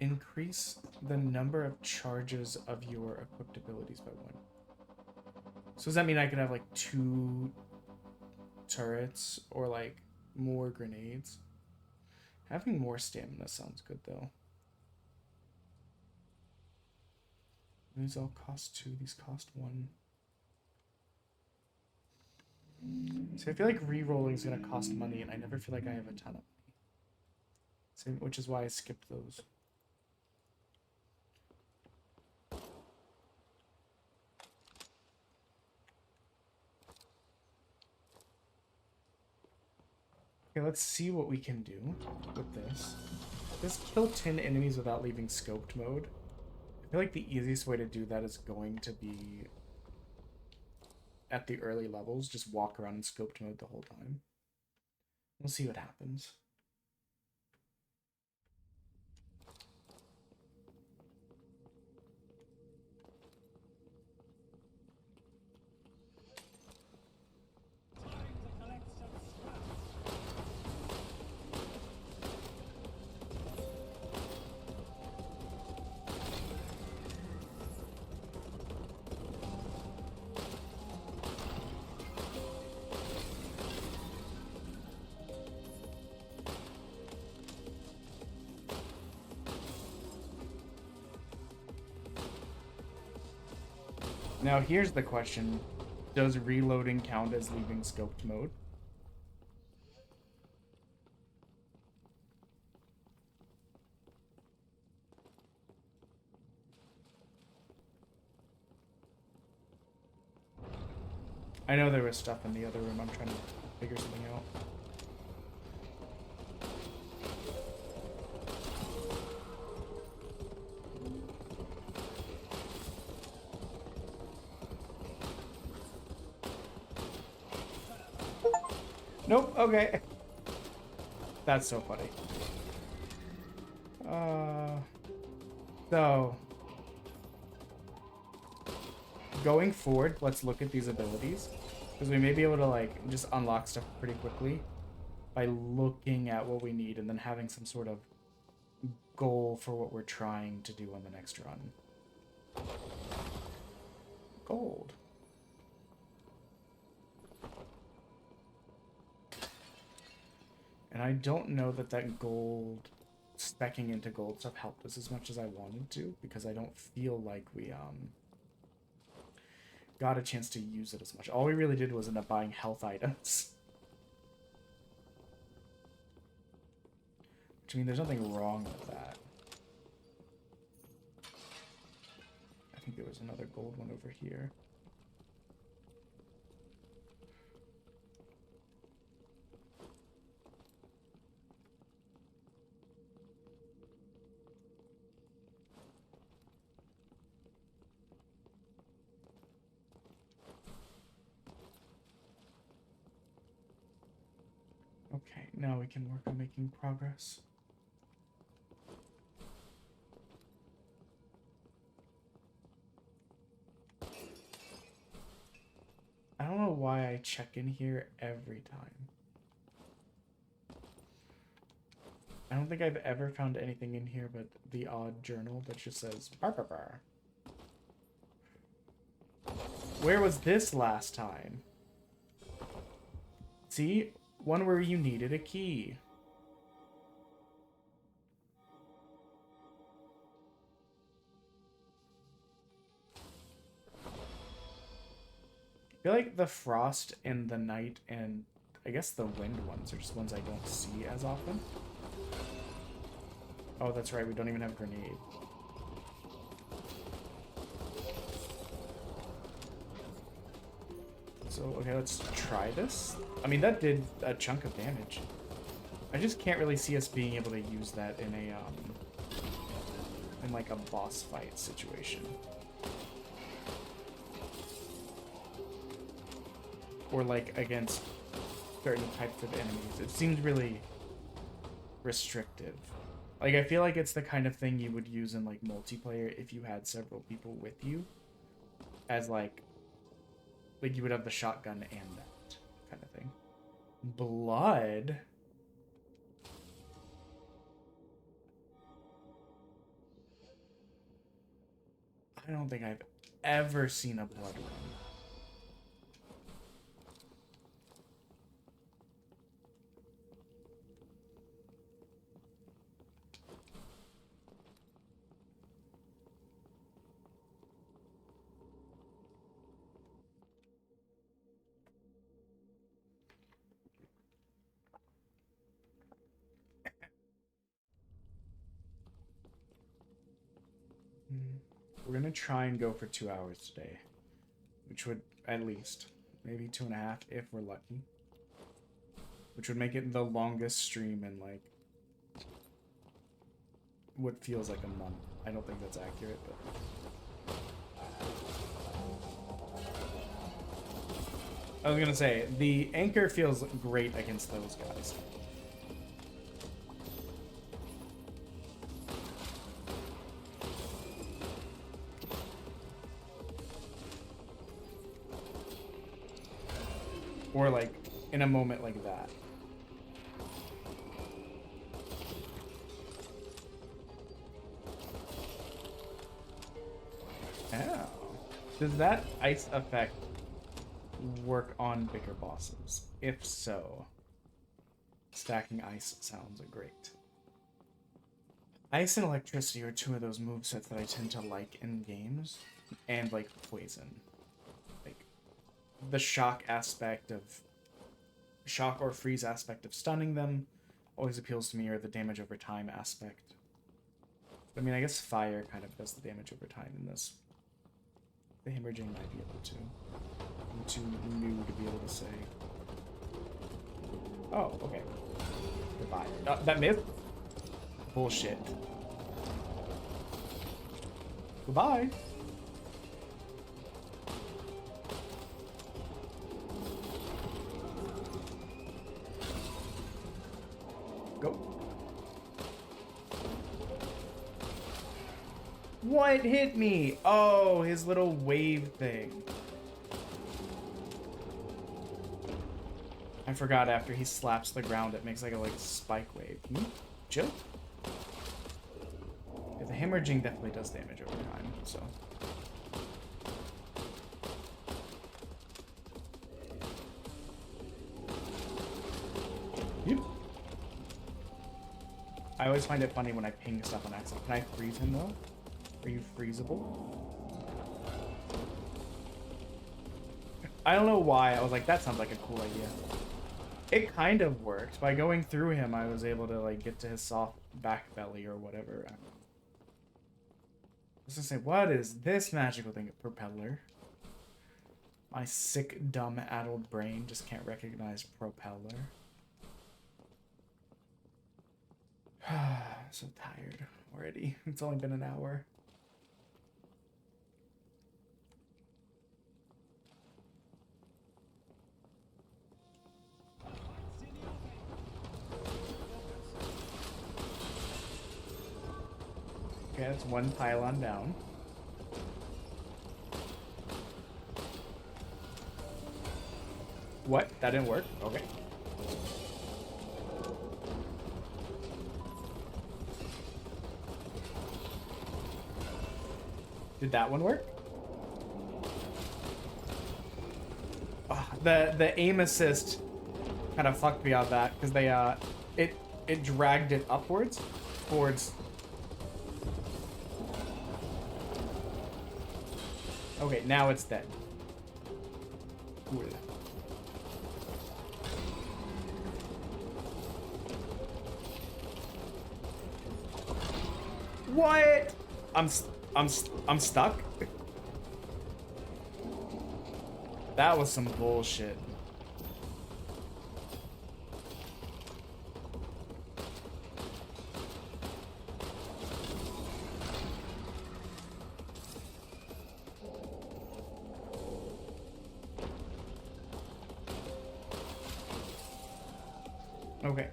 Increase the number of charges of your equipped abilities by 1. So does that mean I could have like 2 turrets or like more grenades? Having more stamina sounds good though. These all cost 2, these cost 1. So I feel like re-rolling is gonna cost money, and I never feel like I have a ton of money. So, which is why I skipped those. Okay, let's see what we can do with this. Does kill 10 enemies without leaving scoped mode? I feel like the easiest way to do that is going to be at the early levels, just walk around in scoped mode the whole time. We'll see what happens. Now here's the question. Does reloading count as leaving scoped mode? I know there was stuff in the other room. I'm trying to figure something out. Nope, okay. That's so funny. So going forward, let's look at these abilities, because we may be able to like just unlock stuff pretty quickly by looking at what we need and then having some sort of goal for what we're trying to do on the next run. Gold. And I don't know that that gold, specking into gold stuff helped us as much as I wanted to, because I don't feel like we got a chance to use it as much. All we really did was end up buying health items. Which, I mean, there's nothing wrong with that. I think there was another gold one over here. Okay, now we can work on making progress. I don't know why I check in here every time. I don't think I've ever found anything in here but the odd journal that just says bar bar bar. Where was this last time? See? One where you needed a key. feel like the frost and the night and I guess the wind ones are just ones I don't see as often. Oh, that's right. We don't even have grenade. So, okay, let's try this. I mean, that did a chunk of damage. I just can't really see us being able to use that in a, in like a boss fight situation. Or like against certain types of enemies. It seems really restrictive. Like, I feel like it's the kind of thing you would use in like multiplayer if you had several people with you. As like you would have the shotgun and that kind of thing. Blood. I don't think I've ever seen a blood run. We're gonna try and go for 2 hours today, which would at least maybe 2.5 if we're lucky, which would make it the longest stream in like what feels like a month. I don't think that's accurate, but I was gonna say the anchor feels great against those guys. Or like in a moment like that. Oh. Does that ice effect work on bigger bosses? If so, stacking ice sounds great. Ice and electricity are two of those movesets that I tend to like in games, and like poison. The shock aspect of shock or freeze aspect of stunning them always appeals to me, or the damage over time aspect. I mean, I guess fire kind of does the damage over time in this. The hemorrhaging might be able to. I'm too new to be able to say. Oh, okay. Goodbye. That missed? Bullshit. Goodbye. Go. What hit me? Oh, his little wave thing. I forgot after he slaps the ground, it makes like a spike wave. Can you chill? Yeah, the hemorrhaging definitely does damage over time, so. Yep. I always find it funny when I ping stuff on accident. Can I freeze him though? Are you freezable? I don't know why. I was like, that sounds like a cool idea. It kind of worked. By going through him, I was able to like get to his soft back belly or whatever. I was gonna say, what is this magical thing? A propeller. My sick, dumb, addled brain just can't recognize propeller. I'm so tired already. It's only been an hour. Okay, that's one pylon down. What? That didn't work? Okay. Did that one work? Oh, the aim assist kind of fucked me on that because they it dragged it upwards towards. Okay, now it's dead. Cool. What? I'm stuck. That was some bullshit. Okay.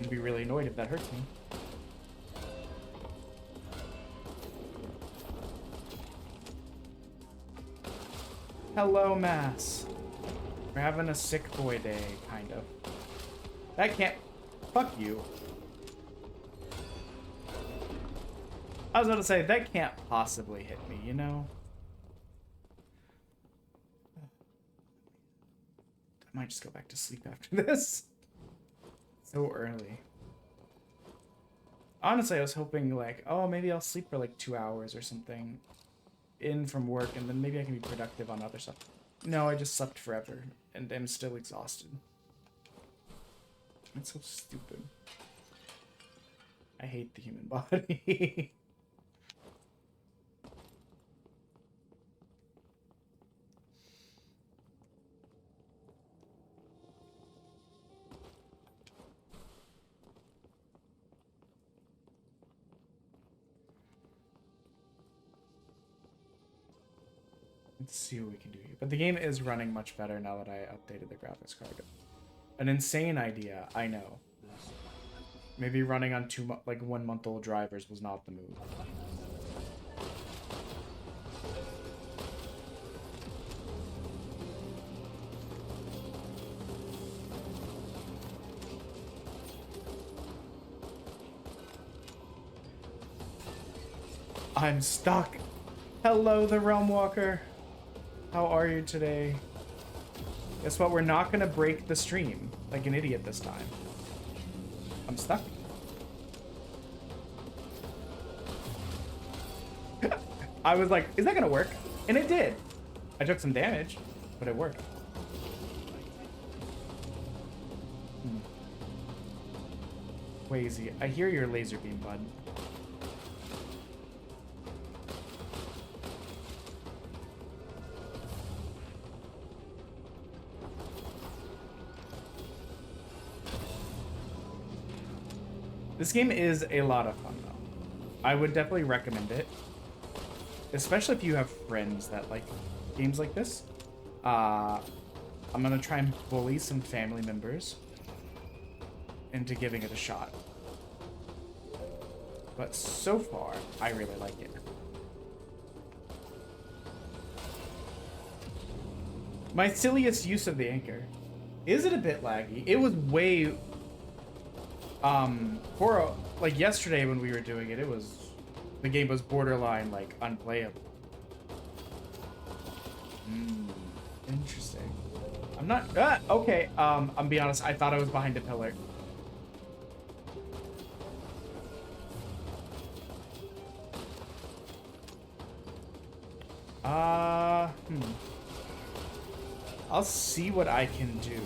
I'd be really annoyed if that hurts me. Hello, Mass. We're having a sick boy day, kind of. That can't... Fuck you. I was about to say, that can't possibly hit me, you know? I might just go back to sleep after this. So early. Honestly, I was hoping, like, oh, maybe I'll sleep for, like, 2 hours or something in from work, and then maybe I can be productive on other stuff. No, I just slept forever, and I'm still exhausted. It's so stupid. I hate the human body. Let's see what we can do here. But the game is running much better now that I updated the graphics card. An insane idea, I know. Maybe running on 1 month old drivers was not the move. I'm stuck. Hello, the Realm Walker. How are you today? Guess what? We're not gonna break the stream like an idiot this time. I'm stuck. I was like, is that gonna work? And it did. I took some damage, but it worked. Wazy, I hear your laser beam, bud. This game is a lot of fun, though. I would definitely recommend it. Especially if you have friends that like games like this. I'm gonna try and bully some family members into giving it a shot. But so far, I really like it. My silliest use of the anchor. Is it a bit laggy? It was way... for like yesterday when we were doing it, the game was borderline like unplayable. Interesting. I'm not okay. I'm be honest, I thought I was behind a pillar. I'll see what I can do.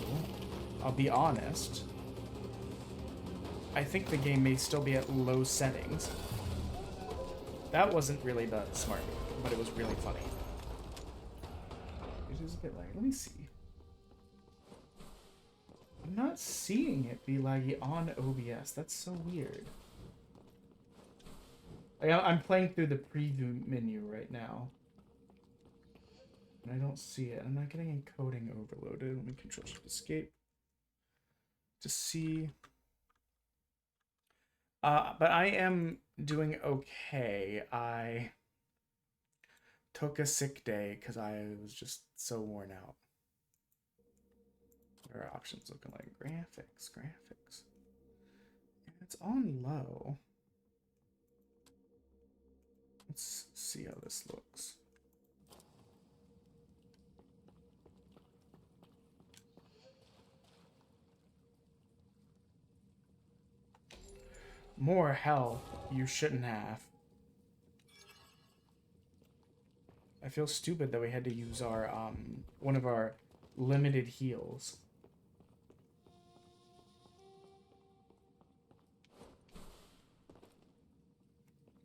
I'll be honest. I think the game may still be at low settings. That wasn't really the smart move, but it was really funny. It is a bit laggy. Let me see. I'm not seeing it be laggy on OBS. That's so weird. I'm playing through the preview menu right now. And I don't see it. I'm not getting encoding overloaded. Let me Control-Shift-Escape to see. But I am doing okay. I took a sick day because I was just so worn out. What are options looking like? Graphics. It's on low. Let's see how this looks. More health you shouldn't have. I feel stupid that we had to use our one of our limited heals.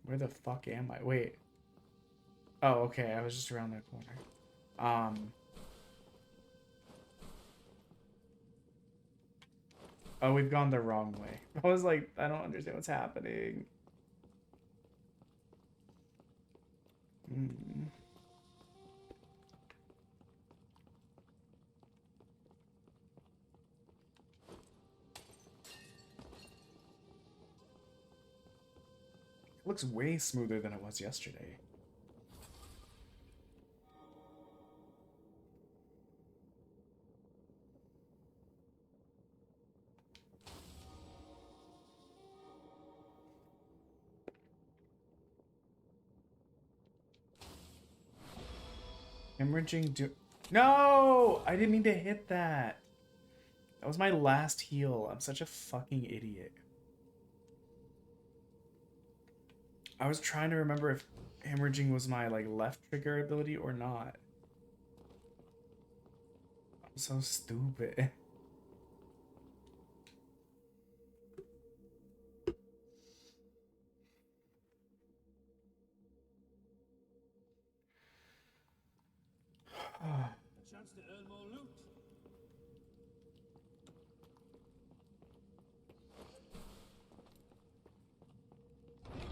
Where the fuck am I? Wait. Oh, okay. I was just around that corner. Oh, we've gone the wrong way. I was like, I don't understand what's happening. Hmm. It looks way smoother than it was yesterday. Hemorrhaging do— No! I didn't mean to hit that. That was my last heal. I'm such a fucking idiot. I was trying to remember if hemorrhaging was my like left trigger ability or not. I'm so stupid. A chance to earn more loot. Think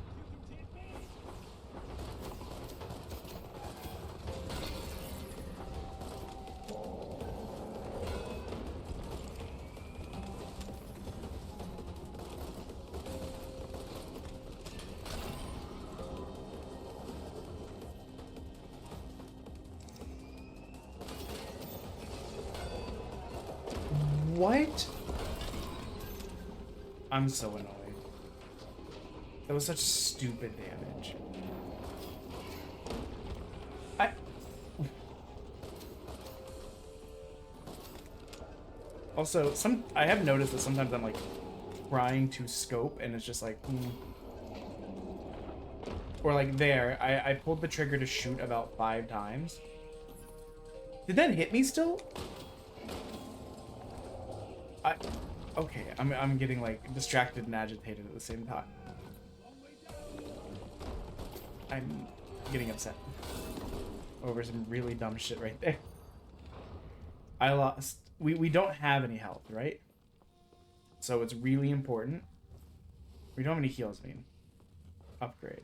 you can take me? What? I'm so annoyed. That was such stupid damage. Also, I have noticed that sometimes I'm like trying to scope and it's just like, Or like there, I pulled the trigger to shoot about 5 times. Did that hit me still? Okay, I'm getting like distracted and agitated at the same time. I'm getting upset over some really dumb shit right there. I lost. We don't have any health, right? So it's really important. We don't have any heals, I mean. Upgrade.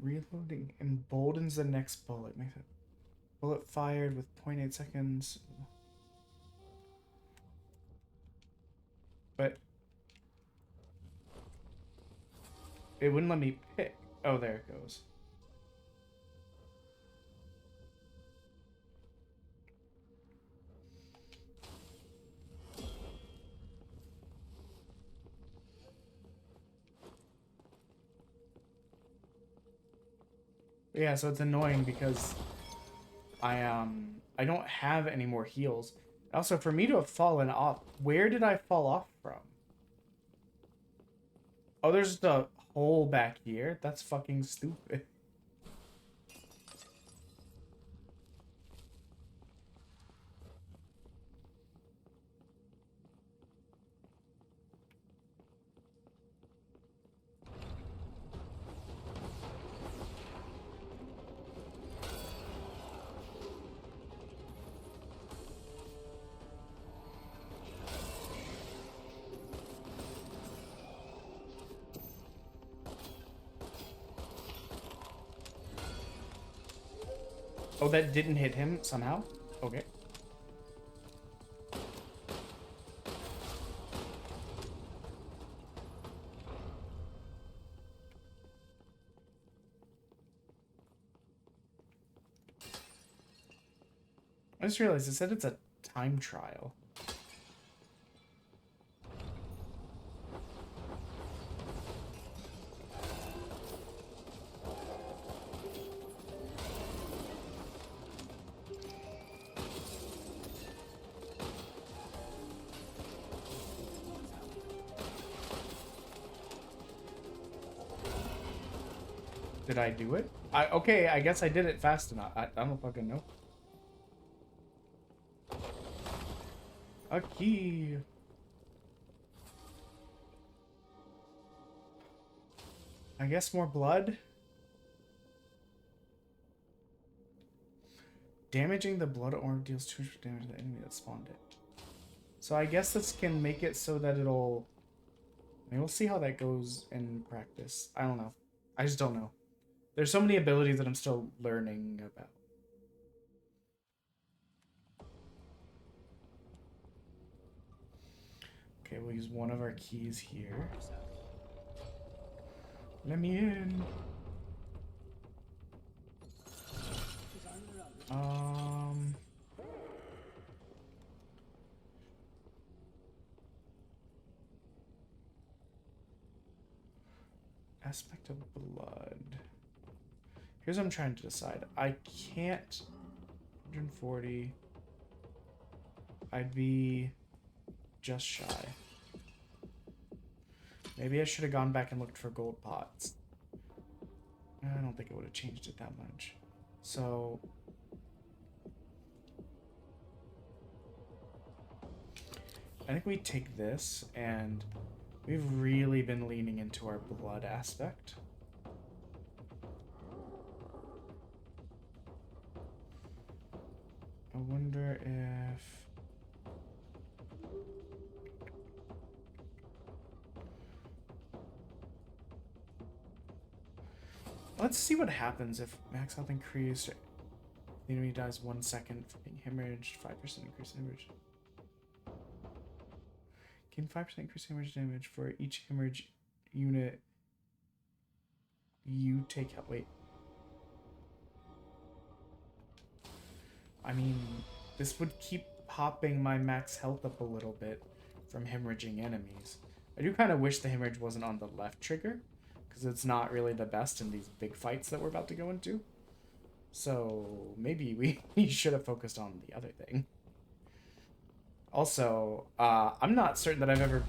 Reloading emboldens the next bullet. Makes it bullet fired with 0.8 seconds. But it wouldn't let me pick. Oh, there it goes. Yeah, so it's annoying because I don't have any more heals. Also, for me to have fallen off, where did I fall off from? Oh, there's the hole back here. That's fucking stupid. Oh, that didn't hit him somehow? Okay. I just realized it said it's a time trial. Did I do it? Okay, I guess I did it fast enough. I don't fucking know. A key. I guess more blood. Damaging the blood orb deals 200 damage to the enemy that spawned it. So I guess this can make it so that it'll... I mean, we'll see how that goes in practice. I don't know. I just don't know. There's so many abilities that I'm still learning about. Okay, we'll use one of our keys here. Let me in. Aspect of blood. Here's what I'm trying to decide. I can't 140. I'd be just shy. Maybe I should have gone back and looked for gold pots. I don't think it would have changed it that much. So I think we take this, and we've really been leaning into our blood aspect. I wonder if... Let's see what happens if max health increased. The enemy dies 1 second for being hemorrhaged. 5% increase in hemorrhage. Gain 5% increase in hemorrhage damage for each hemorrhage unit you take out. Wait. I mean, this would keep popping my max health up a little bit from hemorrhaging enemies. I do kind of wish the hemorrhage wasn't on the left trigger, because it's not really the best in these big fights that we're about to go into. So maybe we should have focused on the other thing. Also, I'm not certain that I've ever...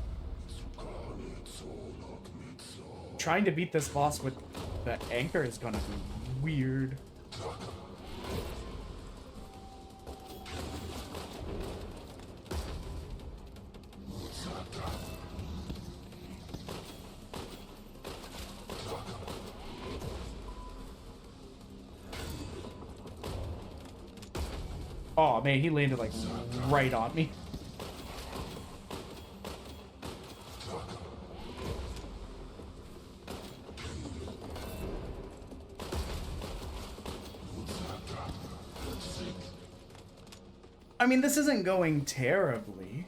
Trying to beat this boss with the anchor is gonna be weird. Oh man, he landed like right on me. I mean, this isn't going terribly.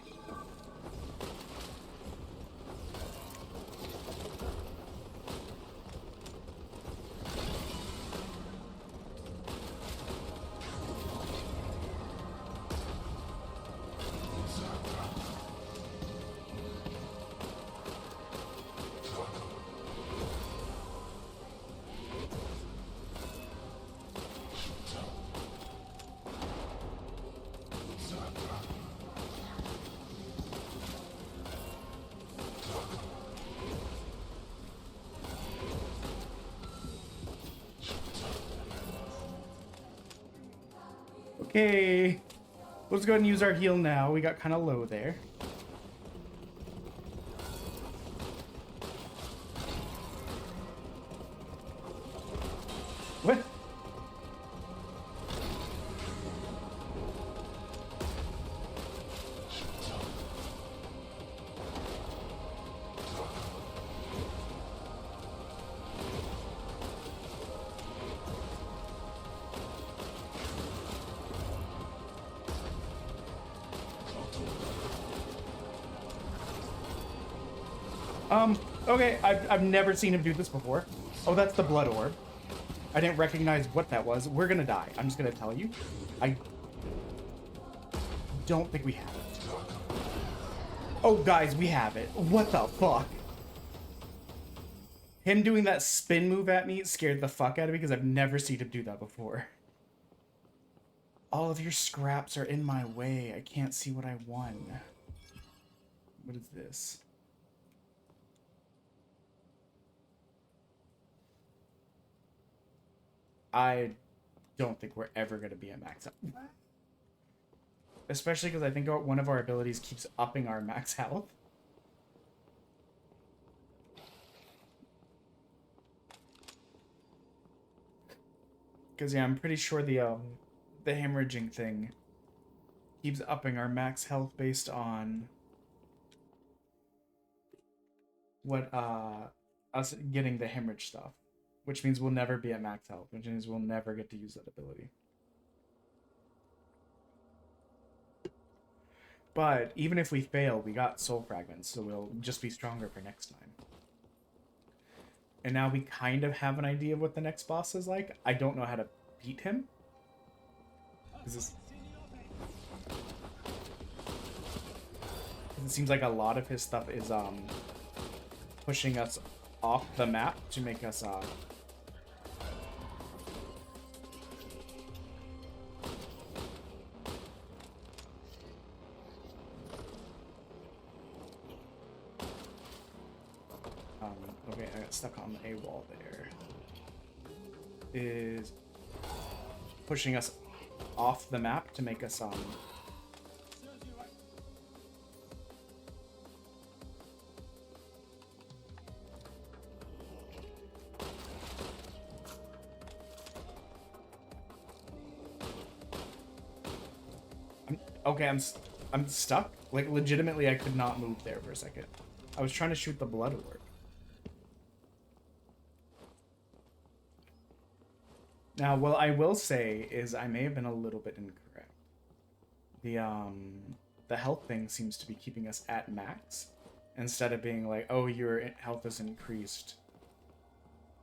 Okay, let's go ahead and use our heal now. We got kind of low there. What? Okay, I've never seen him do this before. Oh, that's the blood orb. I didn't recognize what that was. We're gonna die. I'm just gonna tell you. I don't think we have it. Oh, guys, we have it. What the fuck? Him doing that spin move at me scared the fuck out of me because I've never seen him do that before. All of your scraps are in my way. I can't see what I won. What is this? I don't think we're ever going to be at max health. Especially because I think one of our abilities keeps upping our max health. Because, yeah, I'm pretty sure the hemorrhaging thing keeps upping our max health based on what, us getting the hemorrhage stuff. Which means we'll never be at max health, which means we'll never get to use that ability. But even if we fail, we got soul fragments, so we'll just be stronger for next time. And now we kind of have an idea of what the next boss is like. I don't know how to beat him. It seems like a lot of his stuff is pushing us off the map to make us okay, I got stuck on a wall there. Is pushing us off the map to make us okay, I'm stuck. Like legitimately I could not move there for a second. I was trying to shoot the blood orb. Now, what I will say is I may have been a little bit incorrect. The health thing seems to be keeping us at max instead of being like, oh, your health is increased.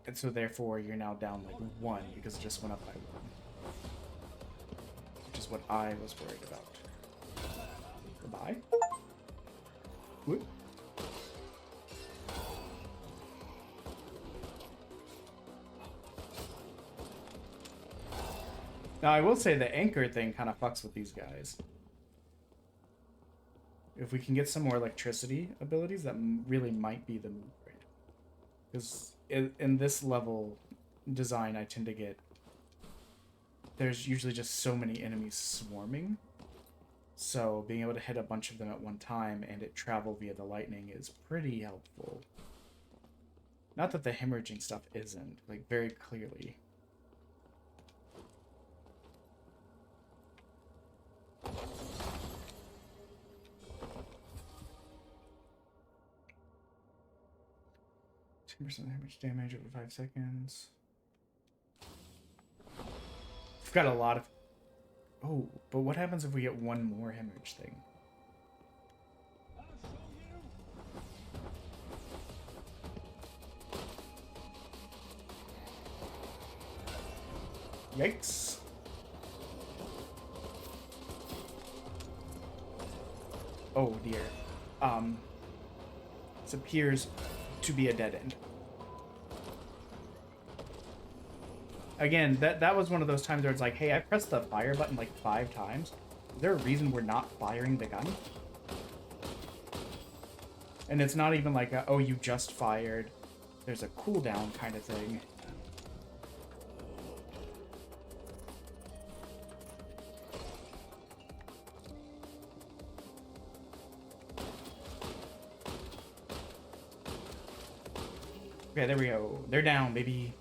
And so therefore you're now down like 1 because it just went up by 1. Which is what I was worried about. Goodbye. Whoop. Now, I will say the anchor thing kind of fucks with these guys. If we can get some more electricity abilities, that really might be the move right now. Because in this level design, I tend to get... There's usually just so many enemies swarming. So being able to hit a bunch of them at one time and it travel via the lightning is pretty helpful. Not that the hemorrhaging stuff isn't, like, very clearly. % damage over 5 seconds. We've got a lot of... Oh, but what happens if we get one more hemorrhage thing? Yikes. Oh dear. This appears to be a dead end. Again, that was one of those times where it's like, hey, I pressed the fire button like 5 times. Is there a reason we're not firing the gun? And it's not even like, oh, you just fired. There's a cooldown kind of thing. Okay, there we go. They're down, baby.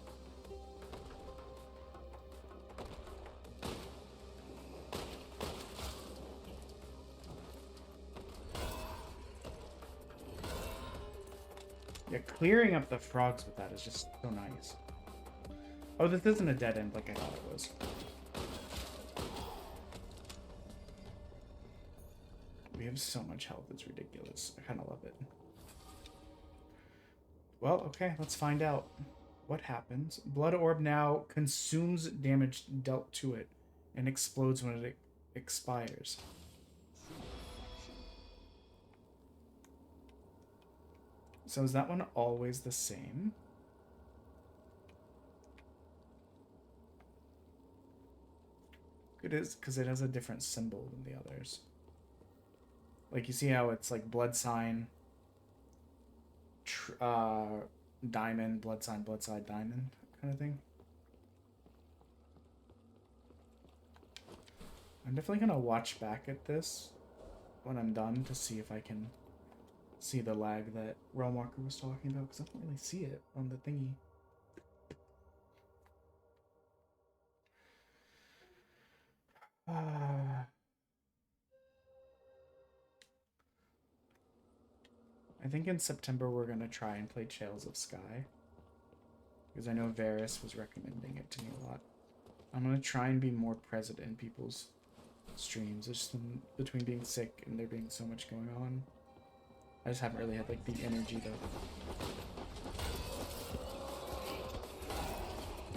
Yeah, clearing up the frogs with that is just so nice. Oh, this isn't a dead end like I thought it was. We have so much health, it's ridiculous. I kind of love it. Well, okay, let's find out what happens. Blood orb now consumes damage dealt to it and explodes when it expires. So is that one always the same? It is, because it has a different symbol than the others. Like, you see how it's like blood sign, diamond, blood sign, diamond kind of thing. I'm definitely gonna watch back at this when I'm done to see if I can see the lag that Realm Walker was talking about, because I don't really see it on the thingy. I think in September we're gonna try and play Trails of Sky, because I know Varys was recommending it to me a lot. I'm gonna try and be more present in people's streams. It's just between being sick and there being so much going on, I just haven't really had like the energy to.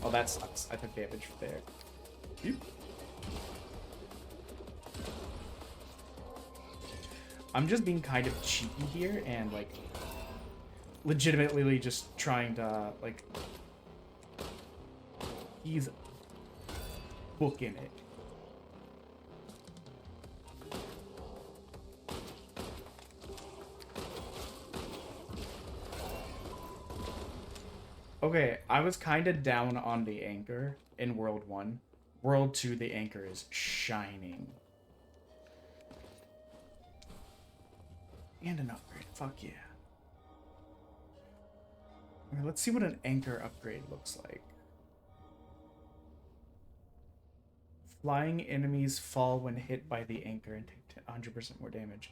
Oh, that sucks. I took damage there. Phew. I'm just being kind of cheeky here and like legitimately just trying to like he's booking it. Okay, I was kind of down on the anchor in World 1. World 2, the anchor is shining. And an upgrade. Fuck yeah. Okay, let's see what an anchor upgrade looks like. Flying enemies fall when hit by the anchor and take 100% more damage.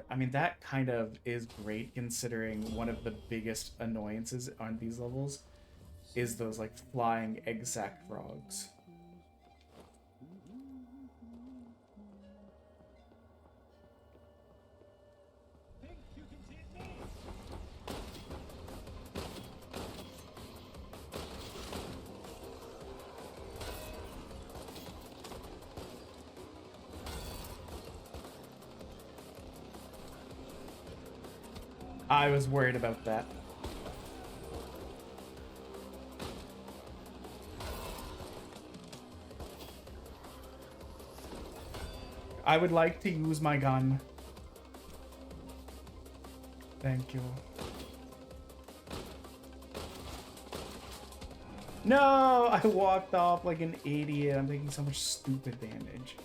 I mean, that kind of is great considering one of the biggest annoyances on these levels is those, like, flying egg sack frogs. I was worried about that. I would like to use my gun. Thank you. No! I walked off like an idiot. I'm taking so much stupid damage.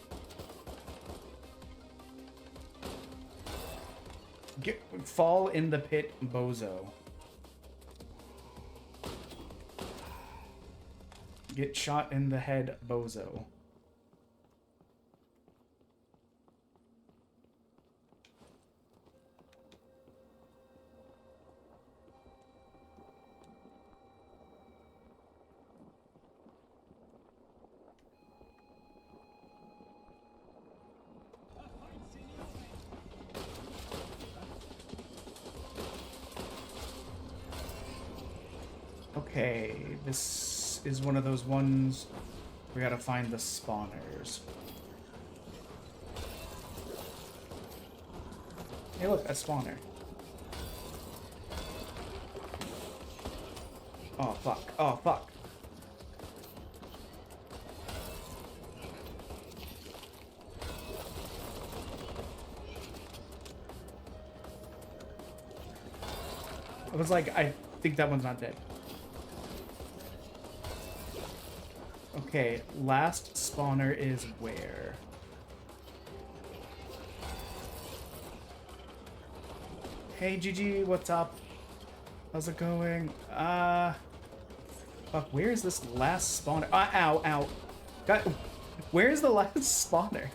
Fall in the pit, bozo. Get shot in the head, bozo. Okay, this is one of those ones we gotta find the spawners. Hey look, a spawner. Oh fuck, oh fuck. I was like, I think that one's not dead. Okay, last spawner is where? Hey GG, what's up? How's it going? Fuck, where is this last spawner? Ow, ow. God, where is the last spawner?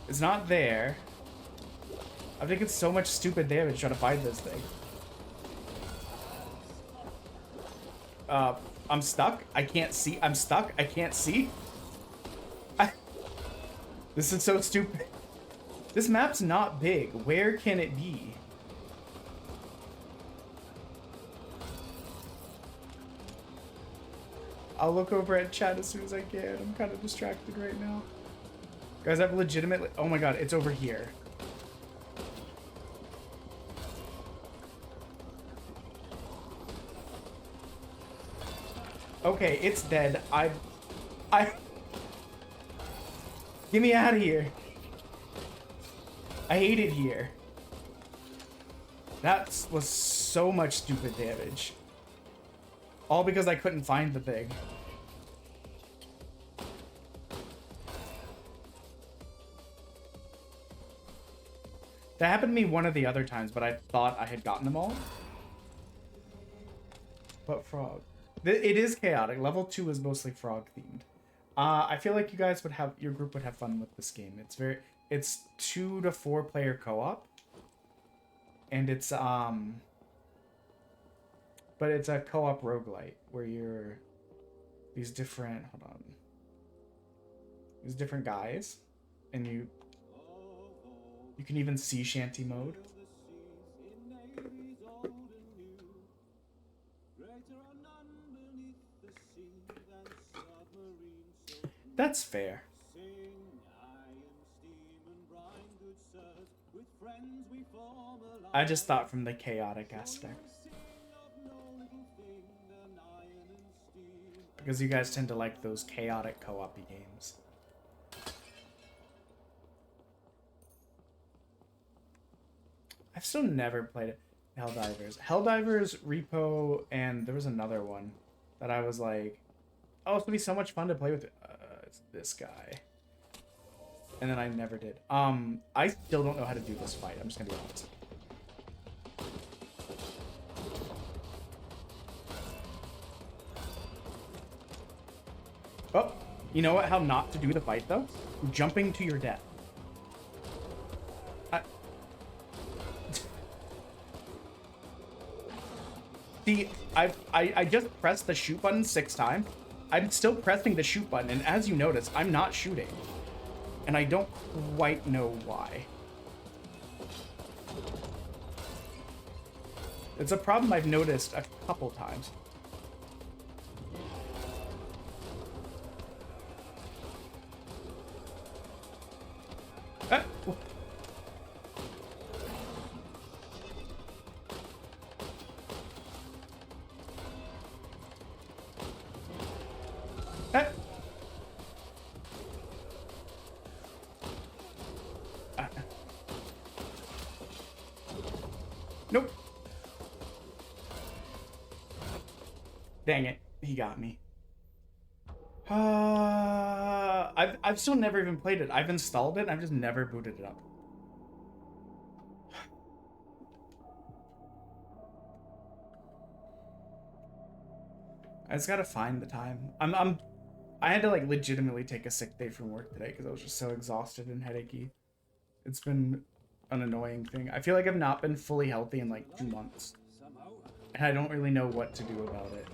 It's not there. I've taken so much stupid damage trying to find this thing. I'm stuck. I can't see. I'm stuck. I can't see. This is so stupid. This map's not big. Where can it be? I'll look over at chat as soon as I can. I'm kind of distracted right now. Guys, I've legitimately... Oh my god, it's over here. Okay, it's dead. Get me out of here. I hate it here. That was so much stupid damage. All because I couldn't find the thing. That happened to me one of the other times, but I thought I had gotten them all. But frog. It is chaotic. Level 2 is mostly frog themed. I feel like you guys would have, your group would have fun with this game. It's 2 to 4 player co-op. And it's, but it's a co-op roguelite where you're these different, hold on. These different guys. And you can even sea shanty mode. That's fair. I just thought from the chaotic aspect. Because you guys tend to like those chaotic co-op-y games. I've still never played it. Helldivers. Helldivers, Repo, and there was another one that I was like, oh, it's gonna be so much fun to play with. It's this guy. And then I never did. I still don't know how to do this fight. I'm just gonna be honest. Oh, you know what? How not to do the fight though? Jumping to your death. See, I just pressed the shoot button 6 times. I'm still pressing the shoot button, and as you notice, I'm not shooting. And I don't quite know why. It's a problem I've noticed a couple times. Ah. Ah. Ah. Nope. Dang it. He got me. I've still never even played it. I've installed it. I've just never booted it up. I just gotta find the time. I had to like legitimately take a sick day from work today because I was just so exhausted and headachy. It's been an annoying thing. I feel like I've not been fully healthy in like 2 months. And I don't really know what to do about it.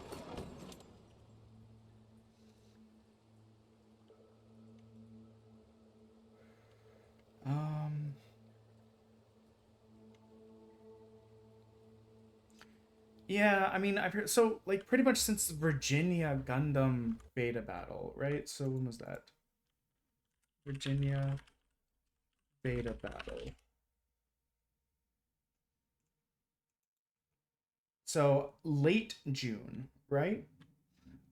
Yeah, I mean, I've heard, so, like, pretty much since the Virginia Gundam beta battle, right? So, when was that? Virginia beta battle. So, late June, right?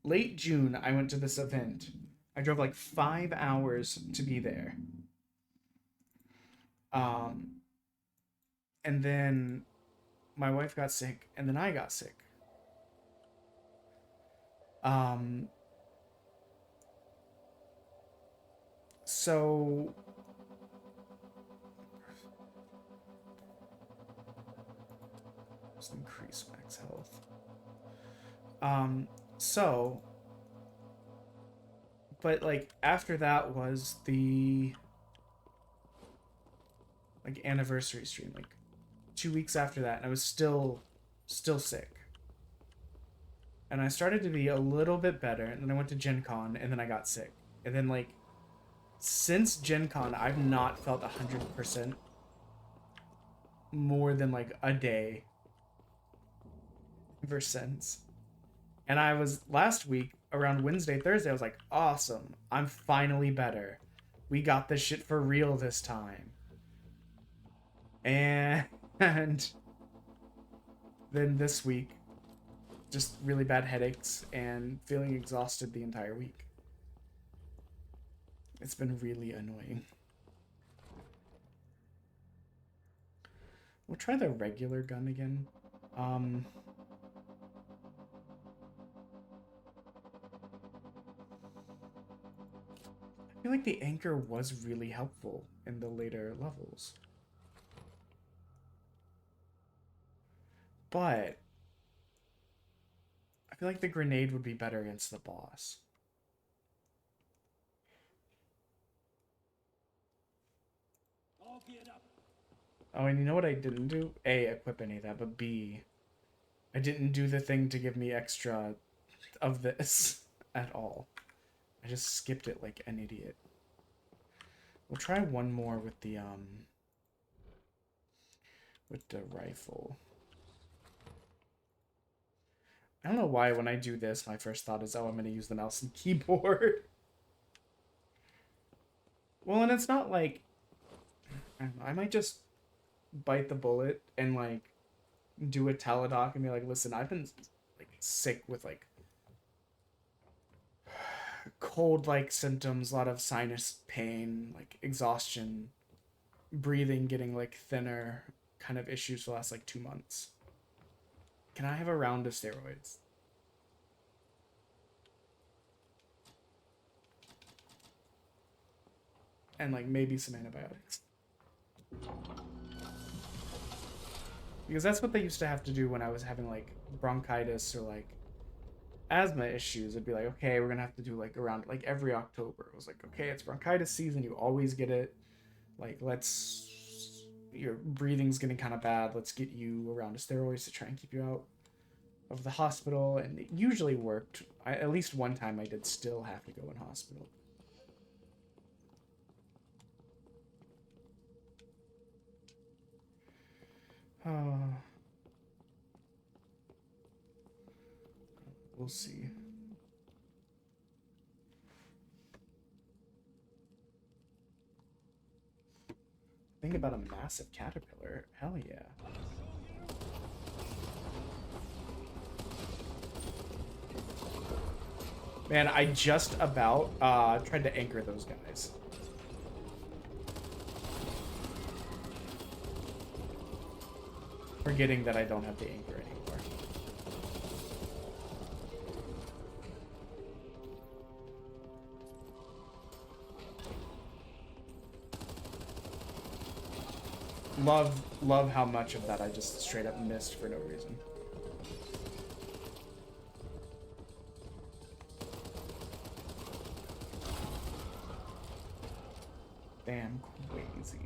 Late June, I went to this event. I drove, like, 5 hours to be there. And then my wife got sick, and then I got sick. So just increase max health. But like after that was the like anniversary stream, like 2 weeks after that, and I was still sick. And I started to be a little bit better, and then I went to Gen Con, and then I got sick. And then, like, since Gen Con, I've not felt 100% more than, like, a day ever since. And I was, last week, around Wednesday, Thursday, I was like, awesome, I'm finally better. We got this shit for real this time. And then this week, just really bad headaches and feeling exhausted the entire week. It's been really annoying. We'll try the regular gun again. I feel like the anchor was really helpful in the later levels. But I feel like the grenade would be better against the boss. Oh, and you know what I didn't do? A, equip any of that, but B, I didn't do the thing to give me extra of this at all. I just skipped it like an idiot. We'll try one more with the rifle. I don't know why when I do this, my first thought is, oh, I'm going to use the mouse and keyboard. Well, and it's not like, I don't know, I might just bite the bullet and like do a teledoc and be like, listen, I've been like sick with like cold-like symptoms, a lot of sinus pain, like exhaustion, breathing getting like thinner kind of issues for the last like 2 months. Can I have a round of steroids? And like maybe some antibiotics. Because that's what they used to have to do when I was having like bronchitis or like asthma issues. It'd be like, okay, we're gonna have to do like around like every October. It was like, okay, it's bronchitis season, you always get it. Like, your breathing's getting kind of bad, let's get you around to steroids to try and keep you out of the hospital. And it usually worked. At least one time I did still have to go in hospital. We'll see. Think about a massive caterpillar. Hell yeah. Man, I just about tried to anchor those guys. Forgetting that I don't have the anchor anymore. Love how much of that I just straight up missed for no reason. Damn crazy.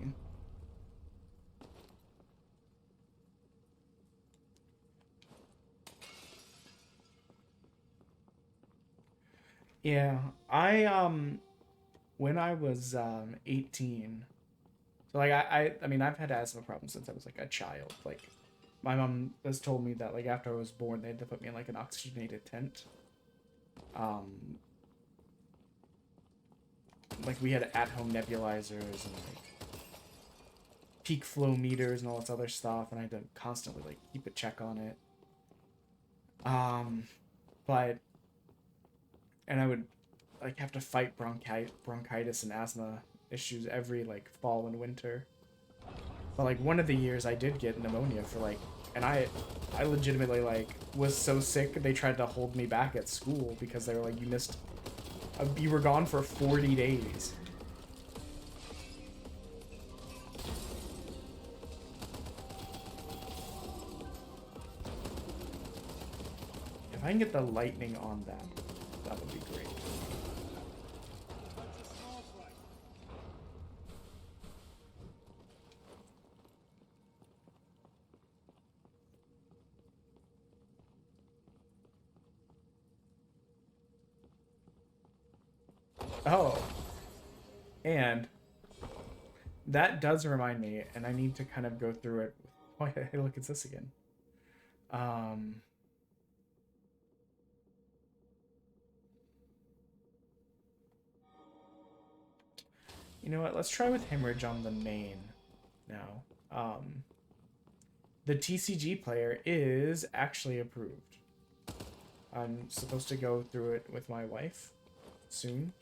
Yeah, when I was 18, so like I mean I've had asthma problems since I was like a child. Like my mom has told me that like after I was born they had to put me in like an oxygenated tent. Like we had at-home nebulizers and like peak flow meters and all this other stuff, and I had to constantly like keep a check on it. But and I would like have to fight bronchitis and asthma issues every like fall and winter. But like one of the years I did get pneumonia for like, and I legitimately like was so sick they tried to hold me back at school because they were like, you were gone for 40 days. If I can get the lightning on that, that would be great. Oh, and that does remind me, and I need to kind of go through it. Oh, hey, look, it's this again. You know what? Let's try with hemorrhage on the main now. The TCG player is actually approved. I'm supposed to go through it with my wife soon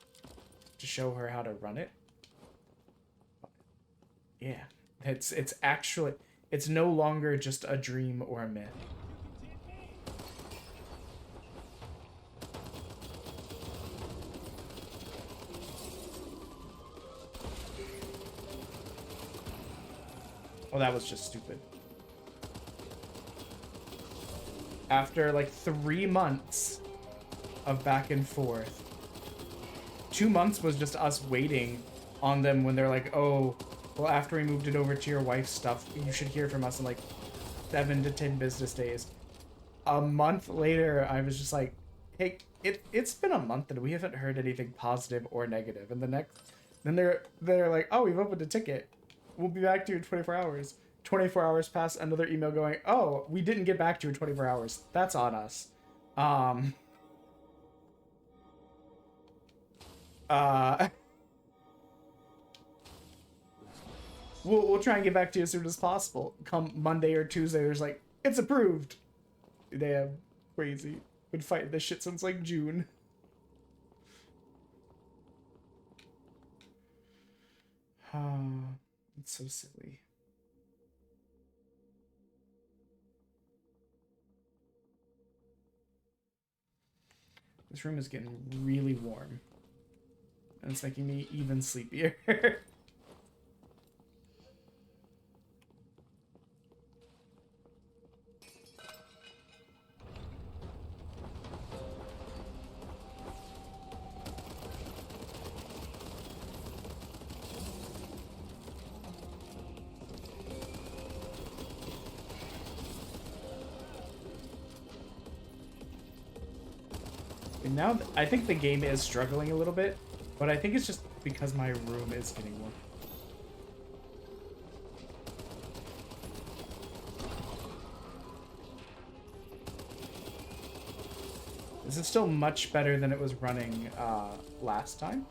to show her how to run it. Yeah, it's actually, it's no longer just a dream or a myth. Oh, that was just stupid. after like 3 months of back and forth. 2 months was just us waiting on them when they're like, oh, well, after we moved it over to your wife's stuff, you should hear from us in like 7 to 10 business days. A month later, I was just like, hey, it's been a month and we haven't heard anything positive or negative. And then they're like, oh, we've opened a ticket. We'll be back to you in 24 hours. 24 hours pass, another email going, oh, we didn't get back to you in 24 hours. That's on us. We'll try and get back to you as soon as possible. Come Monday or Tuesday, there's like, it's approved. Damn, crazy. Been fighting this shit since like June. It's so silly. This room is getting really warm. And it's making me even sleepier. And now, I think the game is struggling a little bit, but I think it's just because my room is getting warm. This is still much better than it was running last time.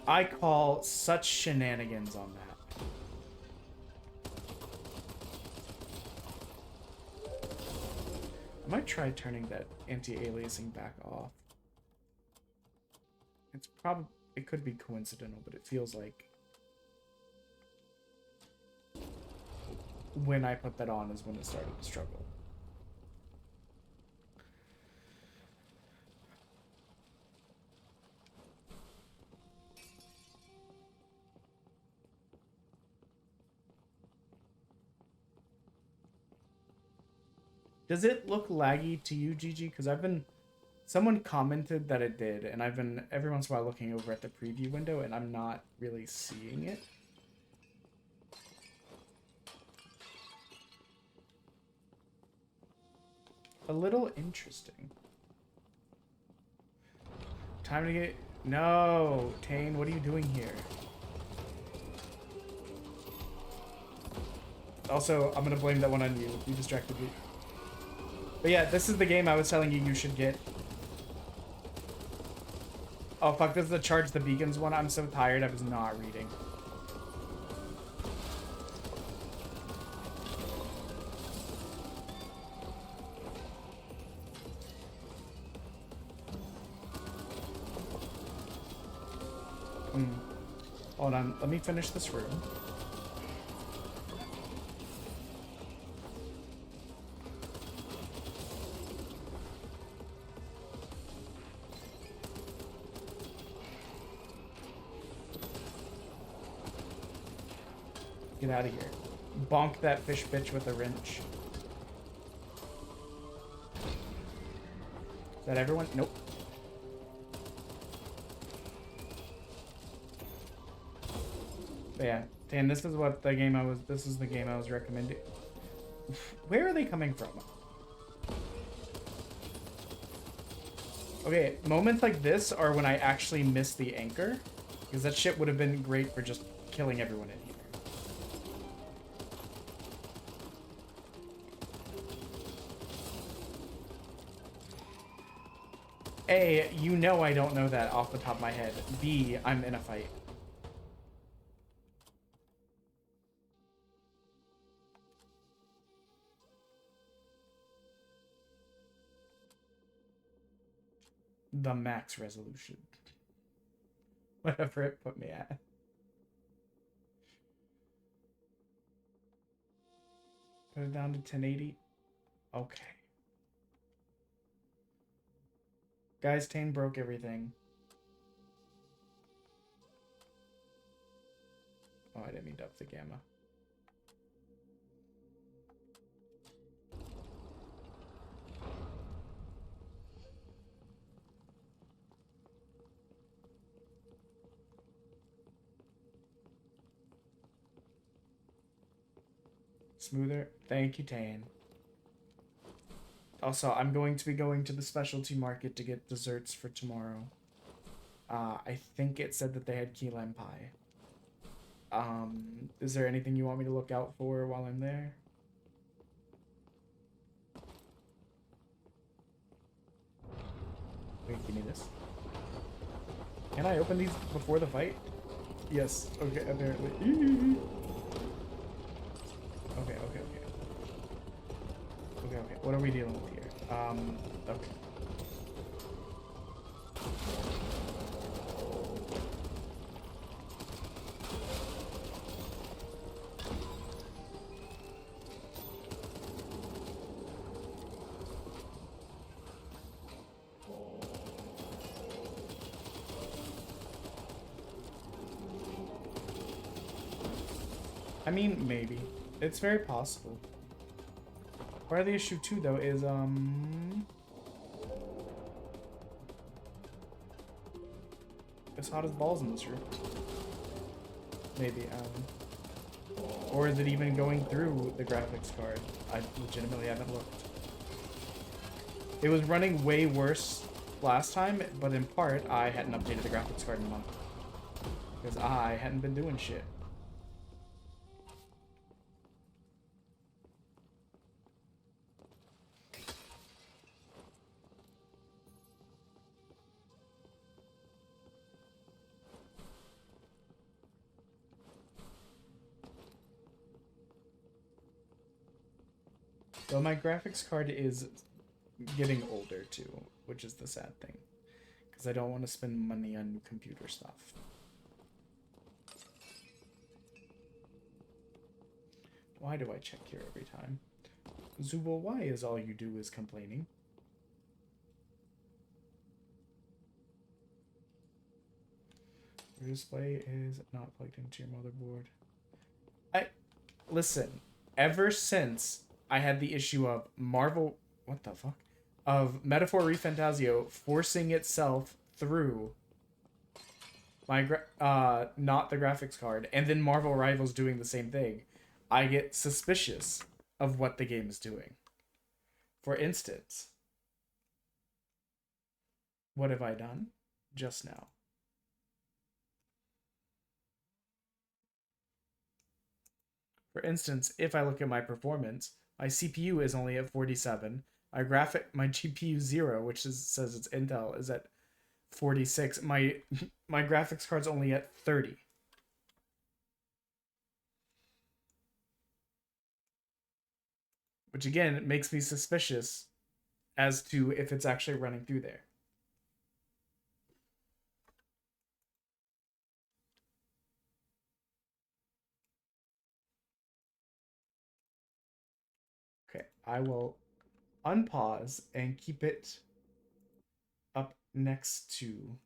I call such shenanigans on that. I might try turning that anti-aliasing back off. It could be coincidental, but it feels like when I put that on is when it started to struggle. Does it look laggy to you, Gigi? Because someone commented that it did, and I've been every once in a while looking over at the preview window, and I'm not really seeing it. A little interesting. Time to get... No! Tane, what are you doing here? Also, I'm gonna blame that one on you. You distracted me. But yeah, this is the game I was telling you should get. Oh fuck, this is the Charge the Beacons one. I'm so tired, I was not reading. Hold on, let me finish this room. Get out of here. Bonk that fish bitch with a wrench. Is that everyone? Nope. But yeah, Dan, this is the game I was recommending. Where are they coming from? Okay, moments like this are when I actually miss the anchor, because that shit would have been great for just killing everyone in here. A, you know I don't know that off the top of my head. B, I'm in a fight. The max resolution. Whatever it put me at. Put it down to 1080. Okay. Guys, Tane broke everything. Oh, I didn't mean to up the gamma. Smoother. Thank you, Tan. Also, I'm going to be going to the specialty market to get desserts for tomorrow. I think it said that they had key lime pie. Is there anything you want me to look out for while I'm there? Wait, give me this. Can I open these before the fight? Yes. Okay, apparently. Okay. Okay. What are we dealing with here? Okay. I mean, maybe. It's very possible. Part of the issue too, though, is it's hot as balls in this room. Maybe. Or is it even going through the graphics card? I legitimately haven't looked. It was running way worse last time, but in part I hadn't updated the graphics card in a month because I hadn't been doing shit. Well, my graphics card is getting older too, which is the sad thing. Because I don't want to spend money on new computer stuff. Why do I check here every time? Zubul, why is all you do is complaining? Your display is not plugged into your motherboard. Listen, ever since I had the issue of Marvel... What the fuck? Of Metaphor ReFantasio forcing itself through my... not the graphics card, and then Marvel Rivals doing the same thing, I get suspicious of what the game is doing. For instance, what have I done just now? For instance, if I look at my performance, my CPU is only at 47. My GPU 0, which says it's Intel, is at 46. My graphics card's only at 30. Which again makes me suspicious as to if it's actually running through there. Okay, I will unpause and keep it up next to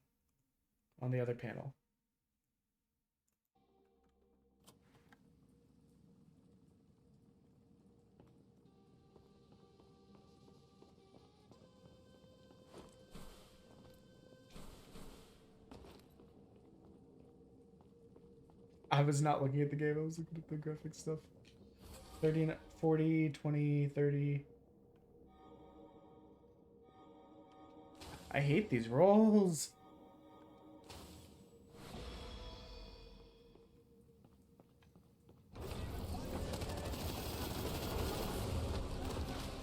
on the other panel. I was not looking at the game, I was looking at the graphic stuff. 30, 40, 20, 30. I hate these rolls.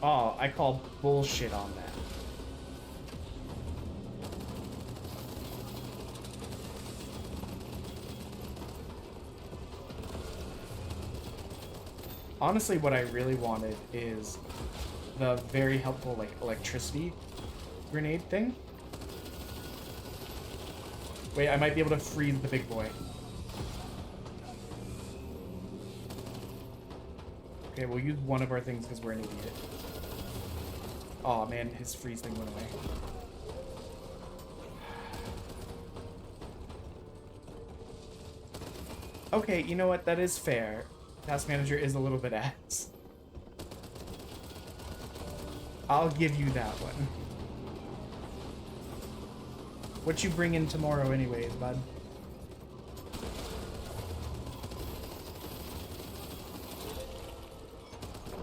Oh, I call bullshit on that. Honestly, what I really wanted is the very helpful, like, electricity grenade thing. Wait, I might be able to freeze the big boy. Okay, we'll use one of our things because we're an idiot. Oh man, his freeze thing went away. Okay, you know what? That is fair. Task Manager is a little bit ass. I'll give you that one. What you bring in tomorrow anyways, bud?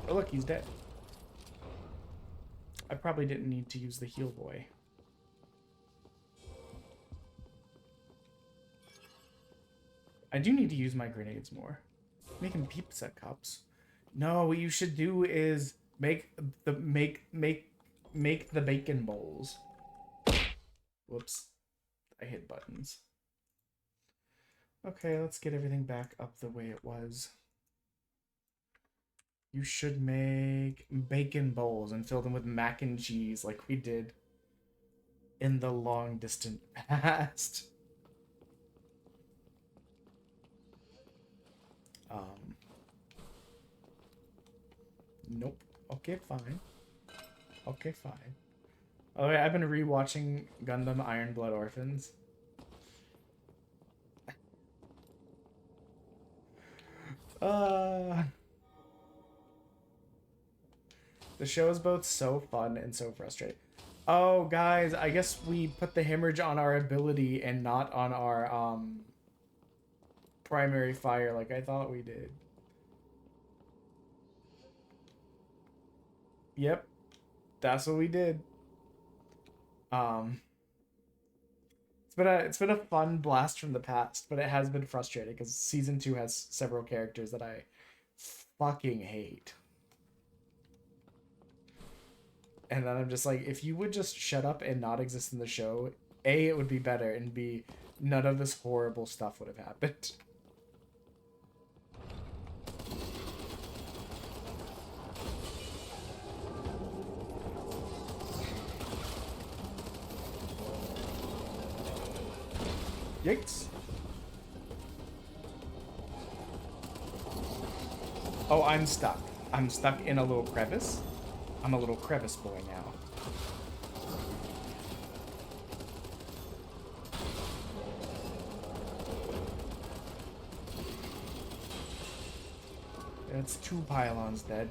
Oh, look, he's dead. I probably didn't need to use the heal boy. I do need to use my grenades more. Making pizza cups. No, what you should do is make the bacon bowls. Whoops. I hit buttons. Okay, let's get everything back up the way it was. You should make bacon bowls and fill them with mac and cheese like we did in the long distant past. Nope. Okay, fine. Okay, fine. Oh, yeah, I've been rewatching Gundam Iron Blood Orphans. The show is both so fun and so frustrating. Oh, guys, I guess we put the hemorrhage on our ability and not on our primary fire like I thought we did. Yep, that's what we did. It's been a fun blast from the past, but it has been frustrating because season 2 has several characters that I fucking hate. And then I'm just like, if you would just shut up and not exist in the show, A, it would be better, and B, none of this horrible stuff would have happened. Yikes. Oh, I'm stuck. I'm stuck in a little crevice. I'm a little crevice boy now. That's 2 pylons dead.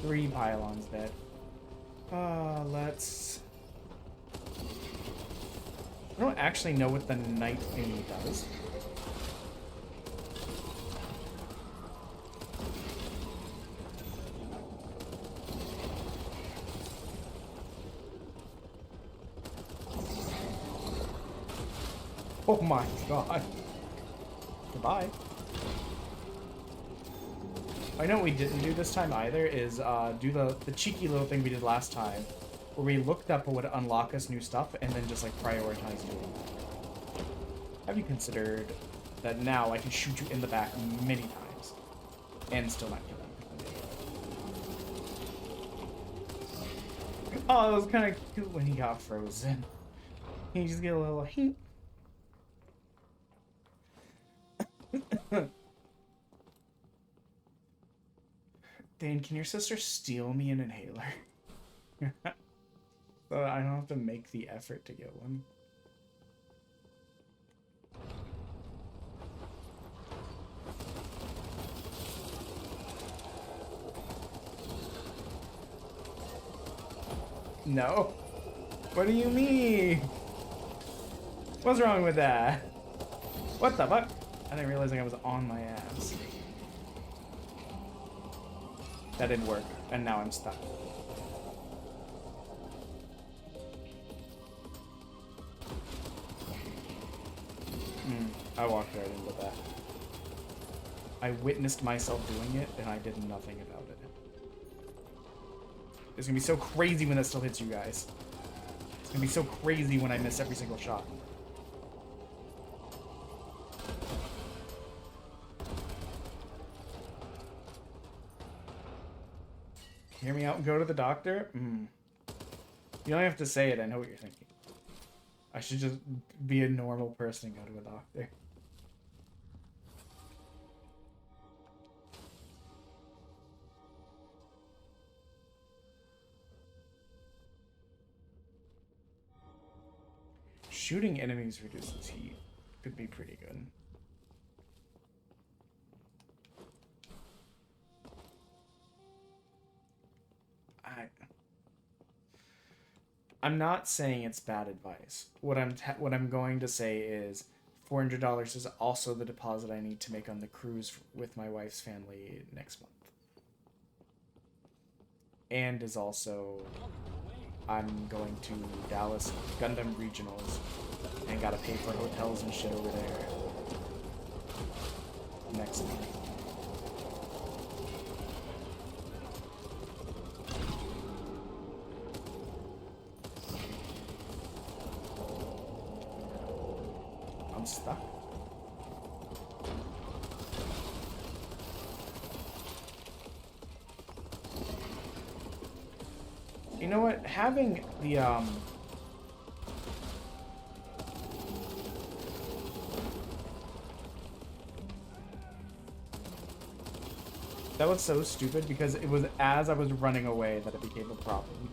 3 pylons dead. Let's... I don't actually know what the night thingy does. Oh my god. Goodbye. I know what we didn't do this time either is do the cheeky little thing we did last time, where we looked up what would unlock us new stuff and then just like prioritize doing that. Have you considered that now I can shoot you in the back many times and still not kill you? Oh, it was kind of cute when he got frozen. You just get a little hint. Dane, can your sister steal me an inhaler? So I don't have to make the effort to get one. No. What do you mean? What's wrong with that? What the fuck? I didn't realize I was on my ass. That didn't work, and now I'm stuck. I walked right into that. I witnessed myself doing it, and I did nothing about it. It's gonna be so crazy when that still hits you guys. It's gonna be so crazy when I miss every single shot. Hear me out and go to the doctor? You don't have to say it, I know what you're thinking. I should just be a normal person and go to a doctor. Shooting enemies reduces heat. Could be pretty good. I'm not saying it's bad advice. What I'm going to say is $400 is also the deposit I need to make on the cruise with my wife's family next month. And is also, I'm going to Dallas Gundam Regionals and gotta pay for hotels and shit over there next month. I'm stuck. You know what? Having the that was so stupid because it was as I was running away that it became a problem.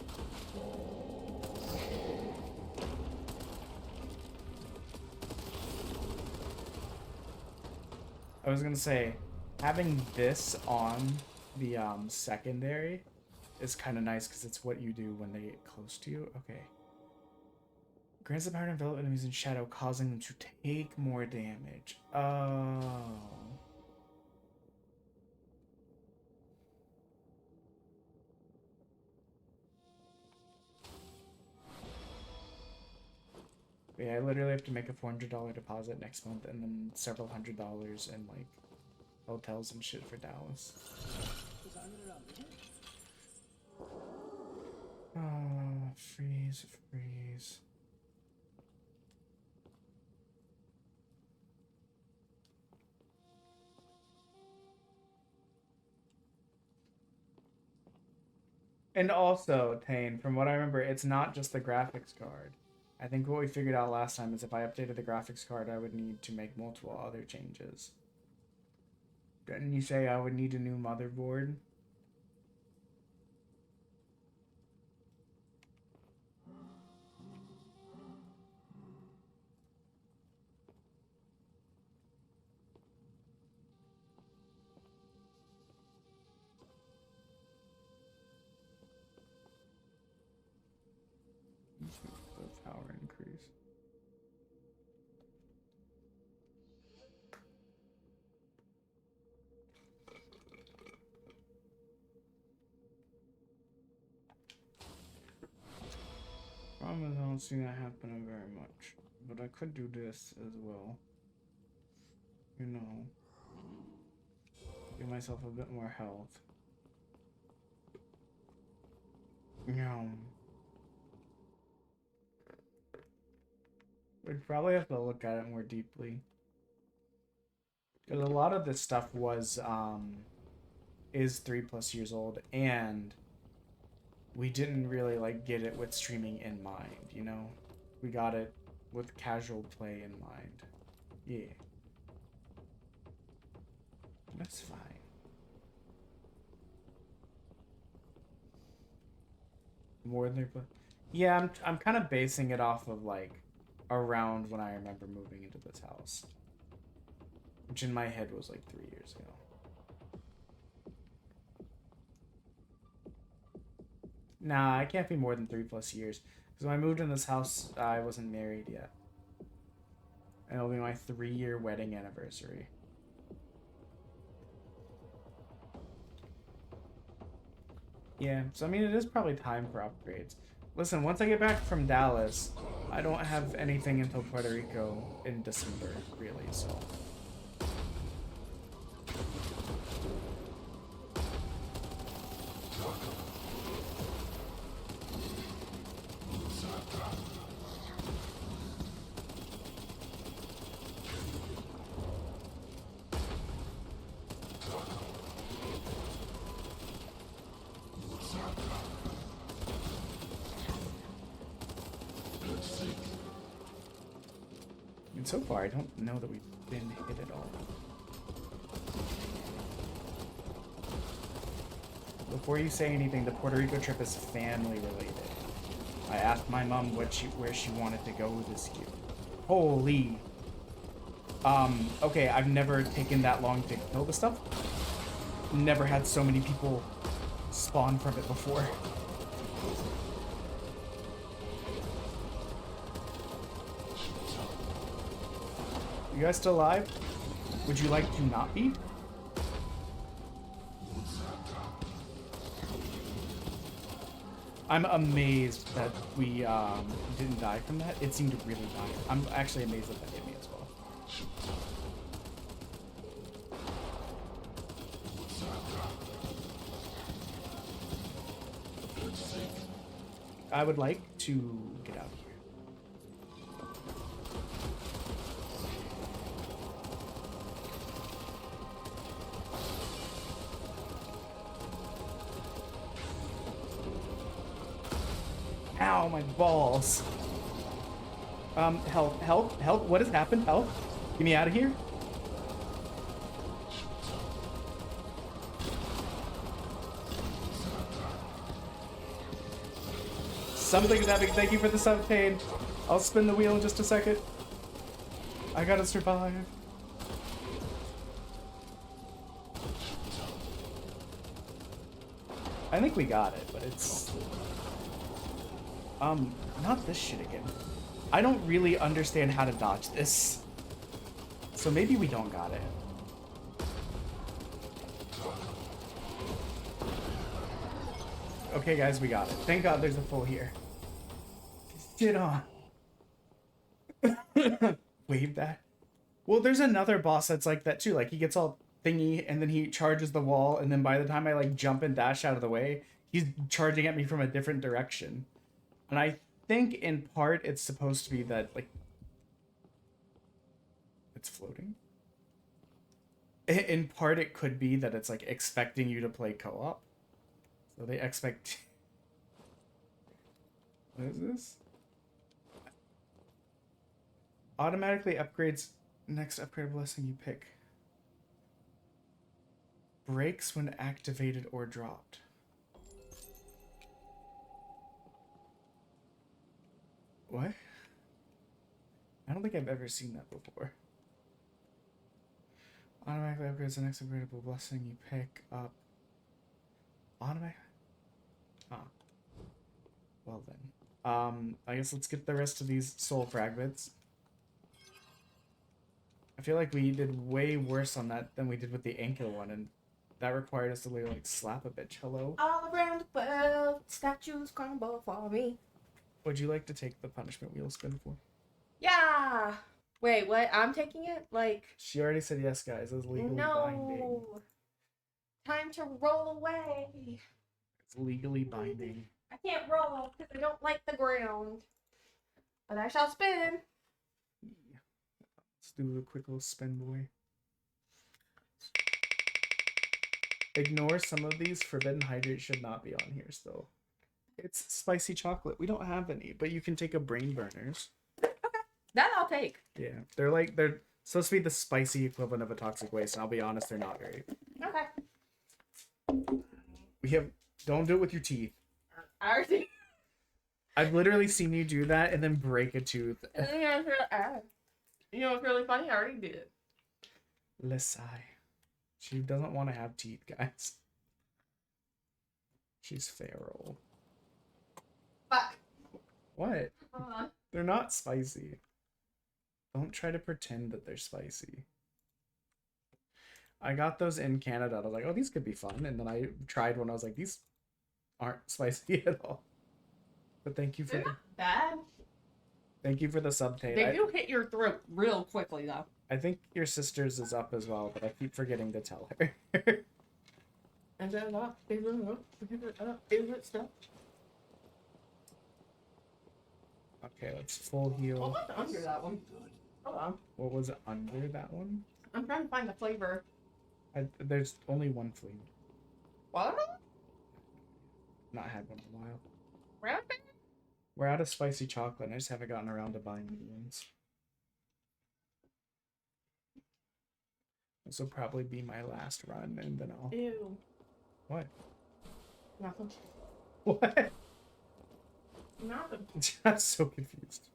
I was gonna say, having this on the secondary is kind of nice because it's what you do when they get close to you. Okay. Grants the power to envelop enemies in shadow, causing them to take more damage. Oh. Yeah, I literally have to make a $400 deposit next month and then several $100s in like hotels and shit for Dallas. Freeze. And also, Tane, from what I remember, it's not just the graphics card. I think what we figured out last time is if I updated the graphics card, I would need to make multiple other changes. Didn't you say I would need a new motherboard? The power increase. Problem is I don't see that happening very much. But I could do this as well. You know. Give myself a bit more health. We'd probably have to look at it more deeply. Because a lot of this stuff was, is 3+ years old, and we didn't really, like, get it with streaming in mind, you know? We got it with casual play in mind. Yeah. That's fine. More than 3+. Yeah, I'm kind of basing it off of, like, around when I remember moving into this house. Which in my head was like 3 years ago. Nah, it can't be more than 3+ years. Because when I moved in this house, I wasn't married yet. And it'll be my 3-year wedding anniversary. Yeah, so I mean, it is probably time for upgrades. Listen, once I get back from Dallas, I don't have anything until Puerto Rico in December, really, so... And so far, I don't know that we've been hit at all. Before you say anything, the Puerto Rico trip is family related. I asked my mom where she wanted to go this year. Holy. Okay, I've never taken that long to kill the stuff. Never had so many people spawn from it before. You guys still alive? Would you like to not be? I'm amazed that we didn't die from that. It seemed to really die. I'm actually amazed that that hit me as well. I would like to get out of here. Ow, my balls. Help, help, help. What has happened? Help. Get me out of here. Something's happening. Thank you for the sub pain. I'll spin the wheel in just a second. I gotta survive. I think we got it, but it's... not this shit again. I don't really understand how to dodge this. So maybe we don't got it. Okay, guys, we got it. Thank God there's a full here. Get on. Wave that. Well, there's another boss that's like that too. Like, he gets all thingy, and then he charges the wall, and then by the time I, like, jump and dash out of the way, he's charging at me from a different direction. And I think, in part, it's supposed to be that, like... It's floating? In part, it could be that it's, like, expecting you to play co-op. So they expect... What is this? Automatically upgrades next upgrade blessing you pick. Breaks when activated or dropped. What? I don't think I've ever seen that before. Automatically upgrades the next upgradable blessing you pick up. Automatic. Huh. Well then. I guess let's get the rest of these soul fragments. I feel like we did way worse on that than we did with the anchor one, and that required us to like slap a bitch. Hello? All around the world, statues crumble for me. Would you like to take the punishment wheel spin for? Yeah! Wait, what? I'm taking it? Like... She already said yes, guys. It was legally binding. No! Time to roll away. It's legally binding. I can't roll because I don't like the ground. But I shall spin. Let's do a quick little spin, boy. Ignore some of these. Forbidden Hydrate should not be on here still. It's spicy chocolate. We don't have any, but you can take a brain burners. Okay. That I'll take. Yeah. They're supposed to be the spicy equivalent of a toxic waste, and I'll be honest, they're not very. Okay. Don't do it with your teeth. I already... I've literally seen you do that and then break a tooth. You know what's really funny? I already did it. Lesai. She doesn't want to have teeth, guys. She's feral. Fuck. What? Hold on. They're not spicy. Don't try to pretend that they're spicy. I got those in Canada. I was like, oh, these could be fun. And then I tried one. I was like, these aren't spicy at all. But thank you for They're not bad. Thank you for the subtake. They do hit your throat real quickly, though. I think your sister's is up as well, but I keep forgetting to tell her. Is it up? Is it up? Is it up? Is it stuff? Okay, let's full heal. What was under that one? Hold on. What was under that one? I'm trying to find the flavor. There's only one flavor. Watermelon? Not had one in a while. Raspberry? We're out of spicy chocolate, and I just haven't gotten around to buying new ones. This will probably be my last run, and then I'll... Ew. What? Nothing. What? Nothing. I'm so confused.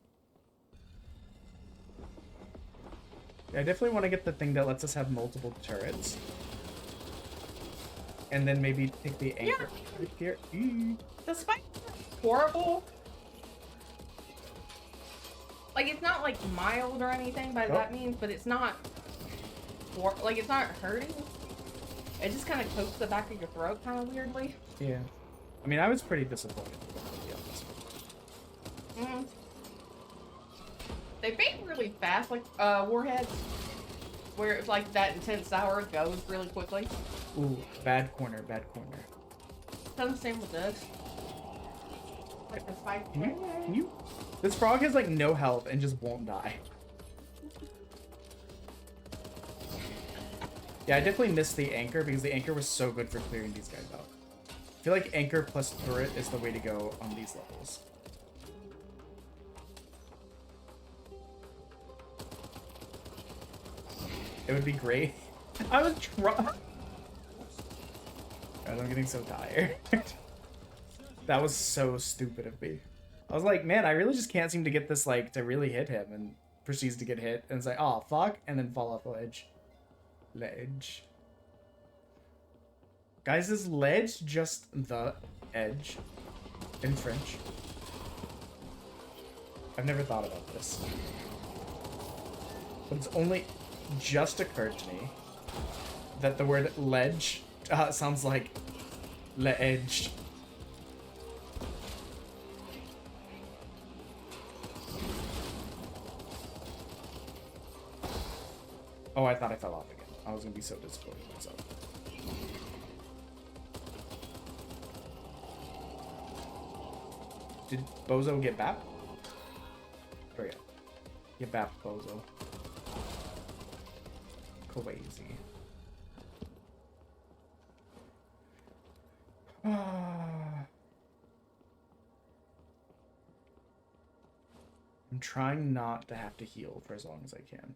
Yeah, I definitely want to get the thing that lets us have multiple turrets. And then maybe take the anchor right here. The spice is horrible. Like, it's not like mild or anything by Oh. that means, but it's not, like, it's not hurting. It just kind of coats the back of your throat kind of weirdly. Yeah. I mean, I was pretty disappointed, to be honest. Mm. They fade really fast, like warheads, where it's like that intense sour goes really quickly. Ooh, bad corner, bad corner. Done the same with this. Like the spike. Can you? This frog has like no health and just won't die. Yeah, I definitely missed the anchor because the anchor was so good for clearing these guys out. I feel like anchor plus turret is the way to go on these levels. It would be great. I was trying. I'm getting so tired. That was so stupid of me. I was like, man, I really just can't seem to get this like to really hit him, and proceeds to get hit, and it's like, oh fuck, and then fall off the ledge. Ledge. Guys, is ledge just the edge in French? I've never thought about this. But it's only just occurred to me that the word ledge sounds like le-edge. Oh, I thought I fell off again. I was gonna be so disappointed in myself. Did Bozo get bapped? There we go. Get bapped, Bozo. Crazy. I'm trying not to have to heal for as long as I can.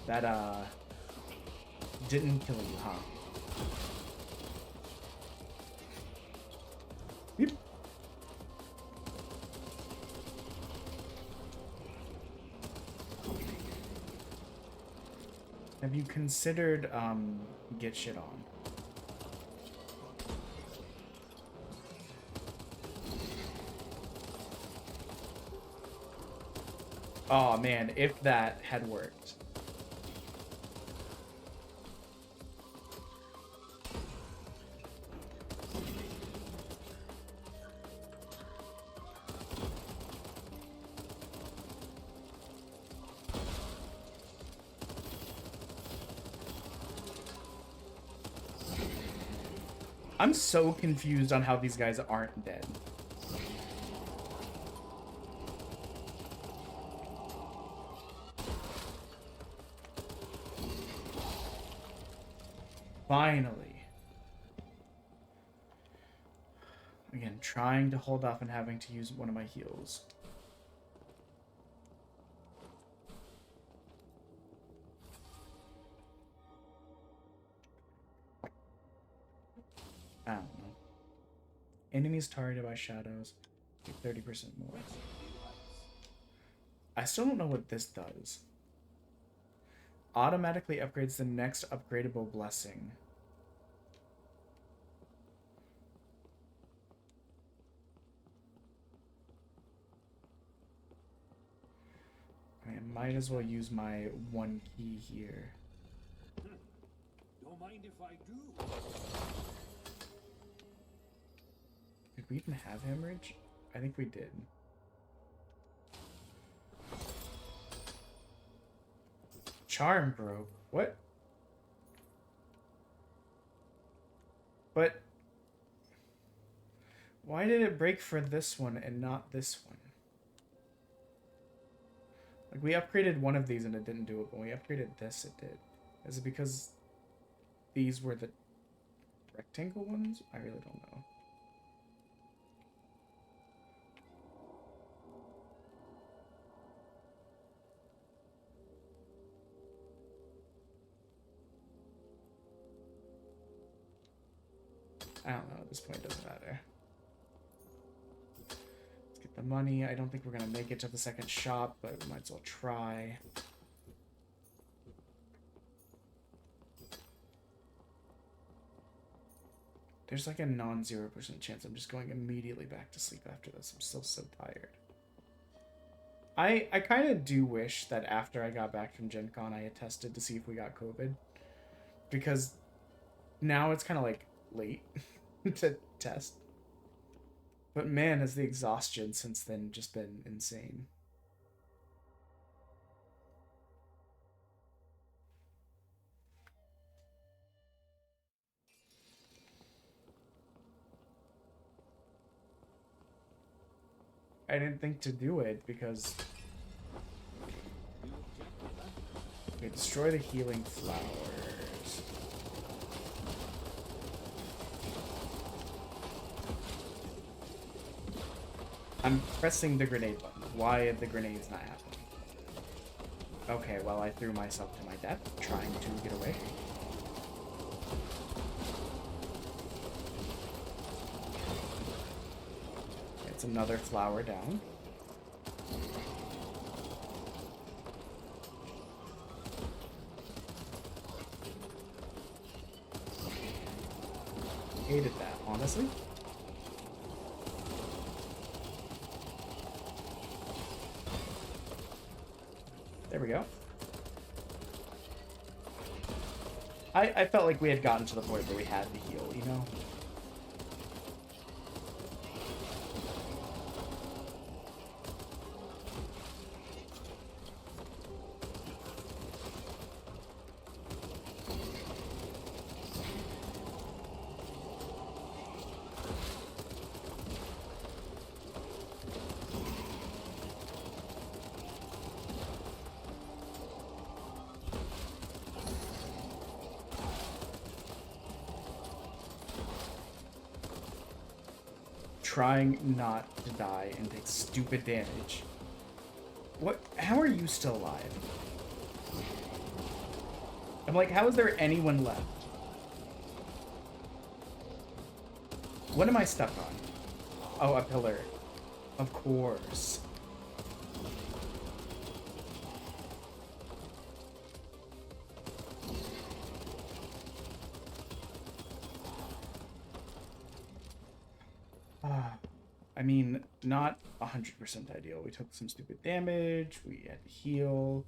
That, didn't kill you, huh? Yep. Have you considered, get shit on? Oh man, if that had worked. I'm so confused on how these guys aren't dead. Finally. Again, trying to hold off and having to use one of my heals. I don't know. Enemies targeted by shadows get 30% more. I still don't know what this does. Automatically upgrades the next upgradable blessing. I might as well use my one key here. Don't mind if I do. Did we even have hemorrhage? I think we did. Charm broke. What? But why did it break for this one and not this one? Like, we upgraded one of these and it didn't do it, but when we upgraded this, it did. Is it because these were the rectangle ones? I really don't know. I don't know, at this point it doesn't matter. Let's get the money. I don't think we're gonna make it to the second shop, but we might as well try. There's like a non-0% chance I'm just going immediately back to sleep after this. I'm still so tired. I kind of do wish that after I got back from Gen Con, I had tested to see if we got COVID. Because now it's kind of like late to test. But man, has the exhaustion since then just been insane. I didn't think to do it because... Okay, destroy the healing flowers. I'm pressing the grenade button. Why are the grenades not happening? Okay, well, I threw myself to my death trying to get away. It's another flower down. Hated that, honestly. There we go. I felt like we had gotten to the point where we had to heal, you know? Trying not to die and take stupid damage. What? How are you still alive? I'm like, how is there anyone left? What am I stuck on? Oh, a pillar. Of course. I mean, not 100% ideal. We took some stupid damage. We had to heal.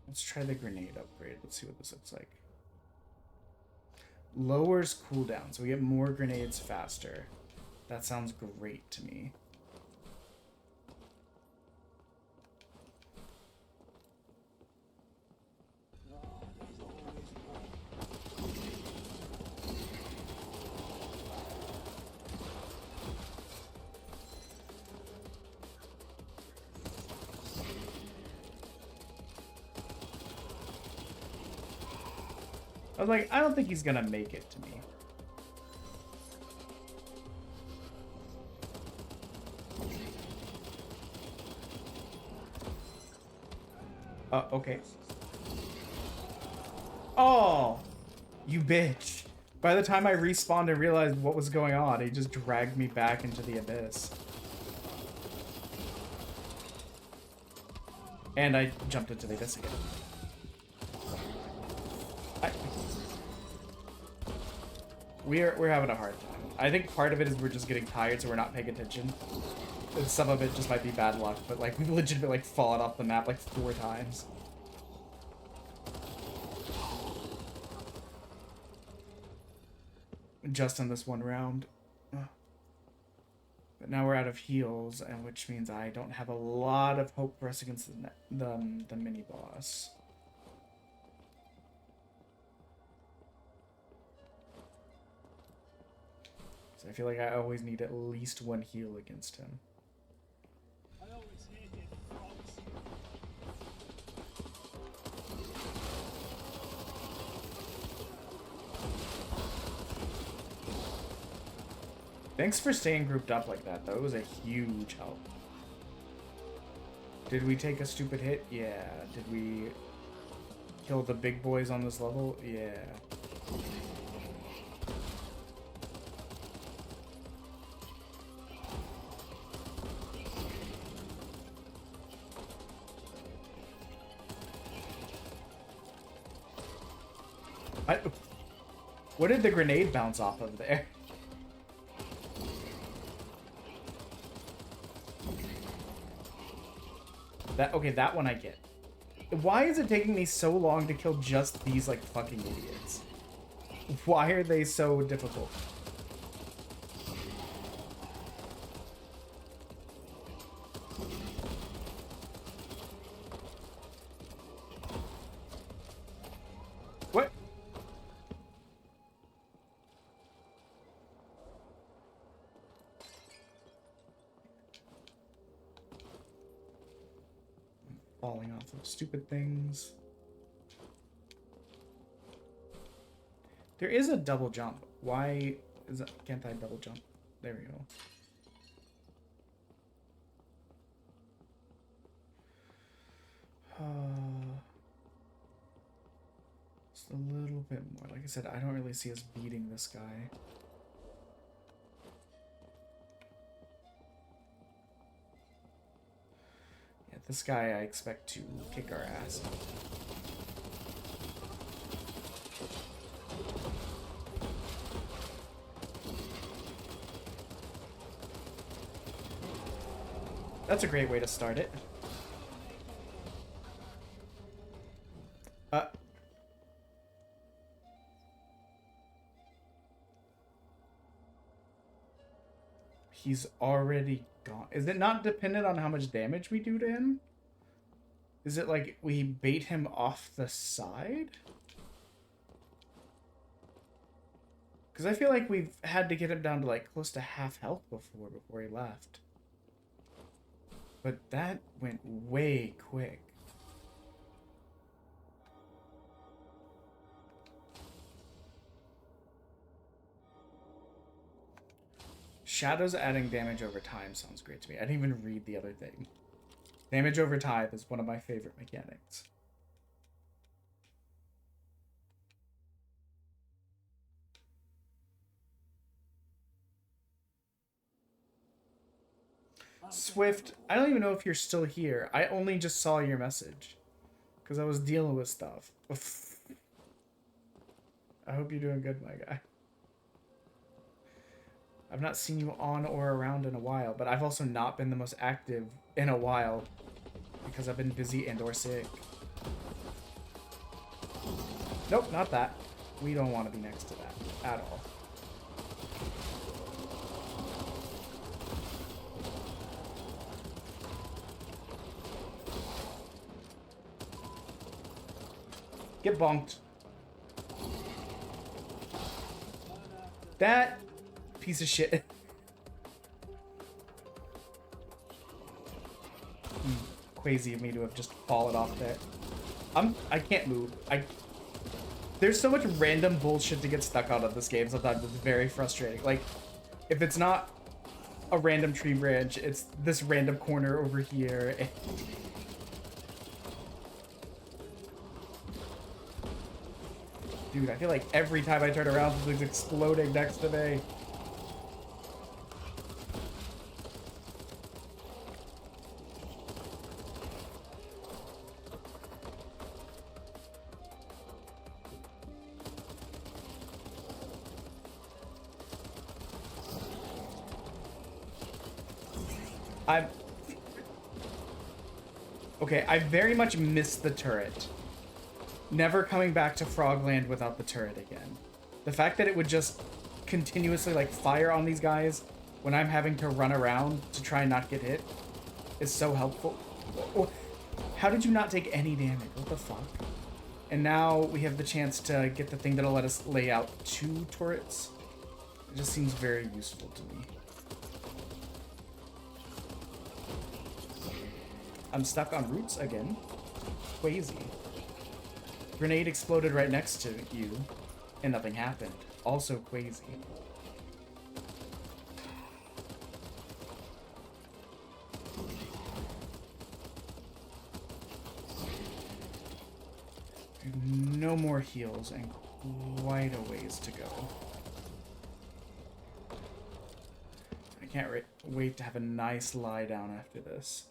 Let's try the grenade upgrade. Let's see what this looks like. Lowers cooldown, so we get more grenades faster. That sounds great to me. I was like, I don't think he's gonna make it to me. Okay. Oh, you bitch. By the time I respawned and realized what was going on, he just dragged me back into the abyss. And I jumped into the abyss again. We're having a hard time. I think part of it is we're just getting tired, so we're not paying attention. And some of it just might be bad luck, but like we've legitimately like fallen off the map like 4 times. Just on this one round. But now we're out of heals, and which means I don't have a lot of hope for us against the mini boss. So I feel like I always need at least 1 heal against him. Thanks for staying grouped up like that, though. It was a huge help. Did we take a stupid hit? Yeah. Did we kill the big boys on this level? Yeah. What did the grenade bounce off of there? Okay, that one I get. Why is it taking me so long to kill just these, like, fucking idiots? Why are they so difficult? What? Falling off of stupid things. There is a double jump. Why is that? Can't I double jump? There we go. Just a little bit more. Like I said, I don't really see us beating this guy. Yeah, this guy I expect to kick our ass. That's a great way to start it. He's already gone. Is it not dependent on how much damage we do to him? Is it like we bait him off the side? Because I feel like we've had to get him down to like close to half health before he left. But that went way quick. Shadows adding damage over time sounds great to me. I didn't even read the other thing. Damage over time is one of my favorite mechanics. Swift, I don't even know if you're still here. I only just saw your message. Because I was dealing with stuff. I hope you're doing good, my guy. I've not seen you on or around in a while, but I've also not been the most active in a while because I've been busy and or sick. Nope, not that. We don't want to be next to that at all. Get bonked. That piece of shit. Crazy of me to have just fallen off there. I can't move. There's so much random bullshit to get stuck out of this game sometimes. It's very frustrating. Like, if it's not a random tree branch, it's this random corner over here. Dude, I feel like every time I turn around, something's exploding next to me. Okay, I very much missed the turret. Never coming back to Frogland without the turret again. The fact that it would just continuously, like, fire on these guys when I'm having to run around to try and not get hit is so helpful. How did you not take any damage? What the fuck? And now we have the chance to get the thing that'll let us lay out 2 turrets. It just seems very useful to me. I'm stuck on roots again. Crazy. Grenade exploded right next to you, and nothing happened. Also crazy. No more heals and quite a ways to go. I can't wait to have a nice lie down after this.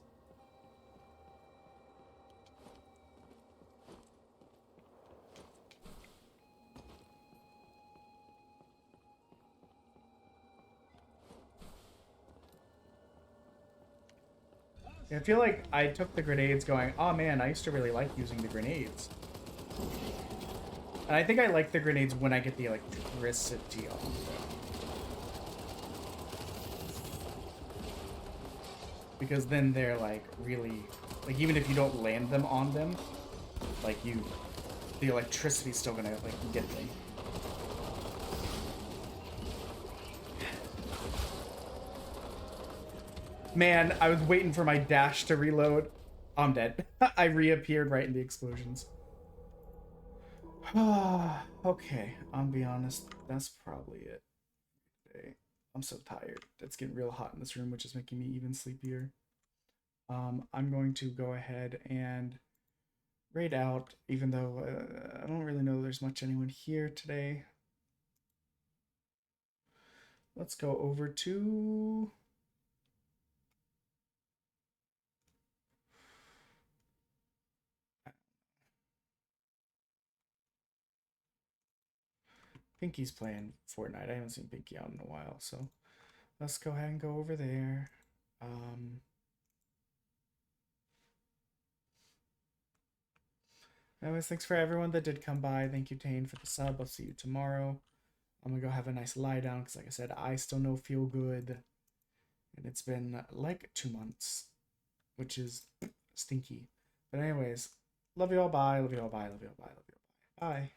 I feel like I took the grenades going, oh man, I used to really like using the grenades. And I think I like the grenades when I get the electricity on them. Because then they're like really, like even if you don't land them on them, like the electricity's still gonna like get them. Man, I was waiting for my dash to reload. I'm dead. I reappeared right in the explosions. Okay, I'll be honest. That's probably it today. I'm so tired. It's getting real hot in this room, which is making me even sleepier. I'm going to go ahead and raid out, even though I don't really know there's much anyone here today. Let's go over to... Pinky's playing Fortnite. I haven't seen Pinky out in a while, so let's go ahead and go over there. Anyways, thanks for everyone that did come by. Thank you, Tane, for the sub. I'll see you tomorrow. I'm gonna go have a nice lie down because, like I said, I still don't feel good, and it's been like 2 months, which is stinky. But anyways, love you all. Bye. Love you all. Bye. Love you all. Bye. Love you all. Bye. Bye.